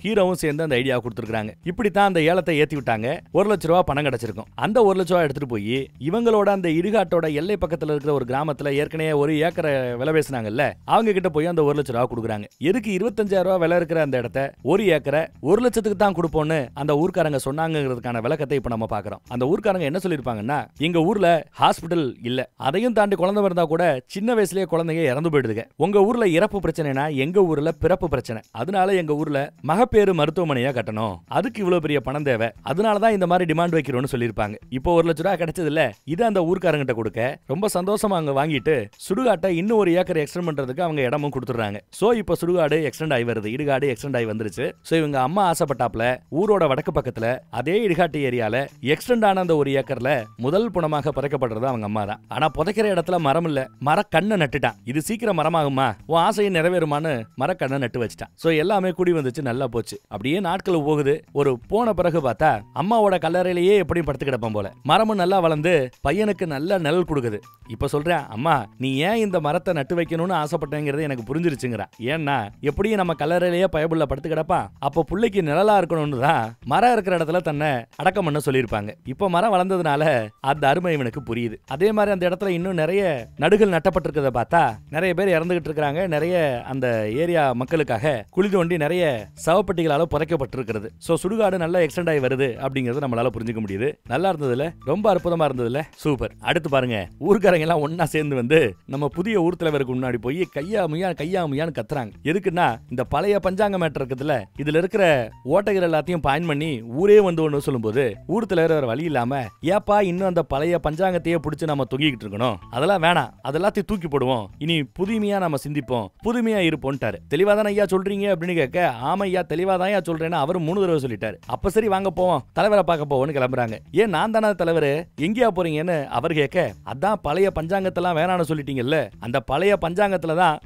ஹீரோவும் சேர்ந்து அந்த ஐடியா கொடுத்துருக்காங்க. இப்படித்தான் அந்த ஏலத்தை ஏத்தி விட்டாங்க. 1 லட்சம் ரூபா பணம் கிடைச்சிருக்கும். அந்த 1 லட்சம் ரூபா எடுத்துட்டு போய் இவங்களோட அந்த இடுகாட்டோட எல்லை பக்கத்துல இருக்கிற ஒரு கிராமத்துல ஏற்கனவே 1 ஏக்கரை விலை பேசினாங்கல்ல, அவங்க கிட்ட போய் அந்த 1 லட்சம் ரூபா கொடுக்குறாங்க. எதுக்கு 25,000 ரூபா விலை இருக்கிற அந்த இடத்தை 1 ஏக்கரை 1 லட்சத்துக்கு தான் கொடுப்போம்னு அந்த ஊர்க்காரங்க சொன்னாங்கிறதுக்கான விளக்கத்தை இப்ப நம்ம பாக்குறோம். அந்த ஊர்க்காரங்க என்ன சொல்லிருப்பாங்கன்னா, எங்க ஊர்ல ஹாஸ்பிடல் இல்ல, அதையும் தாண்டி குழந்தை இருந்தா கூட சின்ன வயசுலயே குழந்தைங்க இறந்து போயிடுதுங்க. உங்க ஊர்ல இறப்பு பிரச்சனைனா எங்க ஊர்ல பிறப்பு பிரச்சனை, அதனால எங்க ஊர்ல மகப்பேறு மருத்துவமனையா கட்டணும், அதுக்கு இவ்வளவு பெரிய பணம் தேவை, அதனாலதான் இந்த மாதிரி டிமாண்ட் வைக்கிறோம்னு சொல்லிருப்பாங்க. இப்போ 1 லட்சம் ரூபாய் கிடைச்சது இல்ல, இது அந்த ஊர்க்காரங்கிட்ட கொடுக்க ரொம்ப சந்தோஷமா அங்க வாங்கிட்டு சுடுகாட்டை இன்னும் 1 ஏக்கர் எக்ஸ்டெண்ட் பண்றதுக்கு அவங்க இடமும் கொடுத்துறாங்க. சோ இப்போ சுடுகாடு எக்ஸ்டெண்ட் ஆகி வருது, இடுகாடு எக்ஸ்டெண்ட் ஆகி வந்துருச்சு. சோ இவங்க அம்மா ஆசைப்பட்டாப்ல ஊரோட வடக்கு பக்கத்துல அதே இடுகாட்டு ஏரியால எக்ஸ்டெண்ட் ஆன அந்த 1 ஏக்கர்ல முதல் புணமாக புதைக்கப்படுறது அவங்க அம்மா தான். ஆனா புதைக்கிற இடத்துல மரம் இல்ல, மரக்கண்ணை நட்டுட்டான். இது சீக்கிரம் மரமாகுமா, உன் ஆசையை நிறைவேறுமான்னு மரக்கண்ணை நட்டு வச்சுட்டான். சோ எல்லாமே கூடி வந்துச்சு, நல்லா போச்சு. அப்படியே நாட்கள் போகுது. ஒரு போன பிறகு பார்த்தா அம்மாவோட கல்லறையிலேயே எப்படியும் படுத்து கிடப்பான் போல. மரமும் நல்லா வளர்ந்து பையனுக்கு நல்ல நிழல் கொடுக்குது. இப்ப சொல்றேன், அம்மா நீ ஏன் இந்த மரத்தை நட்டு வைக்கணும்னு ஆசைப்பட்டேங்கிறது எனக்கு புரிஞ்சிருச்சுங்கிறா. ஏன்னா எப்படியும் நம்ம கல்லறையிலேயே பயபுள்ள படுத்து கிடப்பா, அப்ப புள்ளைக்கு நிழலா இருக்கணும்னு தான் மரம் இருக்கிற இடத்துல தன்னை அடக்கம் பண்ண சொல்லியிருப்பாங்க. இப்ப மரம் வளர்ந்ததுனால அந்த அருமை இவனுக்கு புரியுது. அதே மாதிரி அந்த இடத்துல இன்னும் நிறைய நடுகள் நட்டப்பட்டிருக்கிறத பார்த்தா நிறைய பேர் இறந்துகிட்டு இருக்காங்க. நிறைய அந்த ஏரியா மக்களுக்காக குழி தோண்டி நிறைய சவப்பட்டிகளால புதைக்கப்பட்டிருக்கிறது. சோ சுடுகாடு நல்லா எக்ஸ்டெண்ட் ஆகி வருது அப்படிங்கறத நம்மளால புரிஞ்சுக்க முடியுது. நல்லா இருந்ததுல, ரொம்ப அற்புதமா இருந்ததுல, சூப்பர். அடுத்து பாருங்க, ஊர்க்காரங்க எல்லாம் ஒன்னா சேர்ந்து வந்து நம்ம புதிய ஊர் தலைவருக்கு முன்னாடி போய் கையா முயான்னு கத்துறாங்க. எதுக்குன்னா இந்த பழைய பஞ்சாங்க மேட்டர் இருக்குதுல, இதுல இருக்கிற ஓட்டைகள் எல்லாத்தையும் பாயின் பண்ணி ஊரே வந்து ஒண்ணு சொல்லும்போது ஊர் தலைவர் வேற வழி இல்லாம, ஏப்பா இன்னும் அந்த பழைய பஞ்சாங்கத்தையே பிடிச்சு நம்ம தொங்கிக்கிட்டு இருக்கணும், அதெல்லாம் வேணாம், அதெல்லாத்தையும் தூக்கி போடுவோம், இனி புதுமையா நம்ம சிந்திப்போம், புதுமையா இருப்போம்ட்டாரு. தெளிவா தானே ஐயா சொல்றீங்க அப்படின்னு கேட்க, ஆமா ஐயா தெளிவா தான் ஐயா சொல்றேன்னு அவர் 3 தடவை சொல்லிட்டாரு. அப்ப சரி வாங்க போவோம், தலைவரை பார்க்க போவோம்னு கிளம்புறாங்க. ஏன் நான் தானே தலைவர், எங்கேயா போறீங்கன்னு அவர் கேட்க, அதான் பழைய பஞ்சாங்கத்தெல்லாம் வேணான்னு சொல்லிட்டீங்கல்ல, அந்த பழைய பஞ்சாங்கத்துல தான்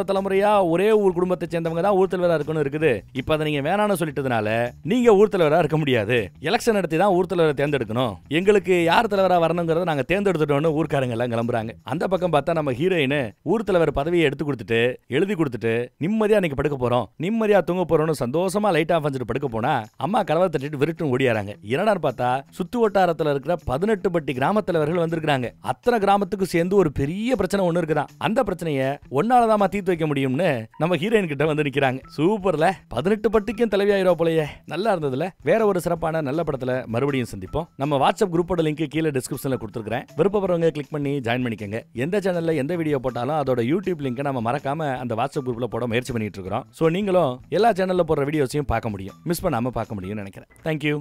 தலைமுறையா ஒரே ஊர் குடும்பத்தை சேர்ந்தவங்க தான் ஊர் தலைவரா இருக்கணும் இருக்குது. இப்ப அதை நீங்க வேணான்னு சொல்லிட்டதுனால நீங்க ஊர் தலைவரா இருக்க முடியாது. எலெக்ஷன் நடத்தி தான் ஊர் தலைவரை தேர்ந்தெடுக்கணும். எங்களுக்கு யார் தலைவரா வரணுங்கிறத நாங்க தேர்ந்தெடுத்துட்டோம்னு ஊர்க்காரங்க எல்லாம் கிளம்புறாங்க. அந்த பக்கம் பார்த்தா நம்ம ஹீரோயின் ஊர் தலைவர் பதவியை எடுத்து கொடுத்துட்டு எழுதி கொடுத்துட்டு நிம்மதியா அன்னைக்கு படுக்க போறோம், நிம்மதியா தூங்க போறோம்னு சந்தோஷமா லைட் ஆஃப் பண்ணிட்டு படுக்க போனா அம்மா கதவை தட்டிட்டு விருட்டு ஓடியாராங்க. என்னடான்னு பார்த்தா சுத்து வட்டாரத்துல இருக்கிற 18 பட்டி கிராம தலைவர்கள் வந்திருக்காங்க. அத்தனை கிராமத்துக்கு சேர்ந்து ஒரு பெரிய பிரச்சனை ஒண்ணு இருக்குதான். அந்த பிரச்சனையை ஒன்னாலதான் தீர்த்து வைக்க முடியும்னு நம்ம ஹீரோயின் கிட்ட வந்து நிக்கிறாங்க. சூப்பர்ல, 18 பட்டிக்கும் தலைவி ஆயிரோ போலயே. நல்லா இருந்ததுல. வேற ஒரு சிறப்பான நல்ல படத்துல மறுபடியும் சந்திப்போம். நம்ம வாட்ஸ்அப் குரூப்போட லிங்க் கீழே டிஸ்கிரிப்ஷன்ல கொடுத்துருக்கேன். விருப்பப்படுறவங்க கிளிக் பண்ணி ஜாயின் பண்ணிக்கங்க. எந்த சேனல்ல எந்த வீடியோ போட்டாலும் அதோட யூடியூப் லிங்க் நம்ம மறக்காம அந்த வாட்ஸ்அப் குரூப்ல போட முயற்சி பண்ணிட்டு இருக்கோம். சோ நீங்களும் எல்லா சேனல்ல போடுற வீடியோஸையும் பார்க்க முடியும், மிஸ் பண்ணாம பார்க்க முடியும்னு நினைக்கிறேன். தேங்க்யூ.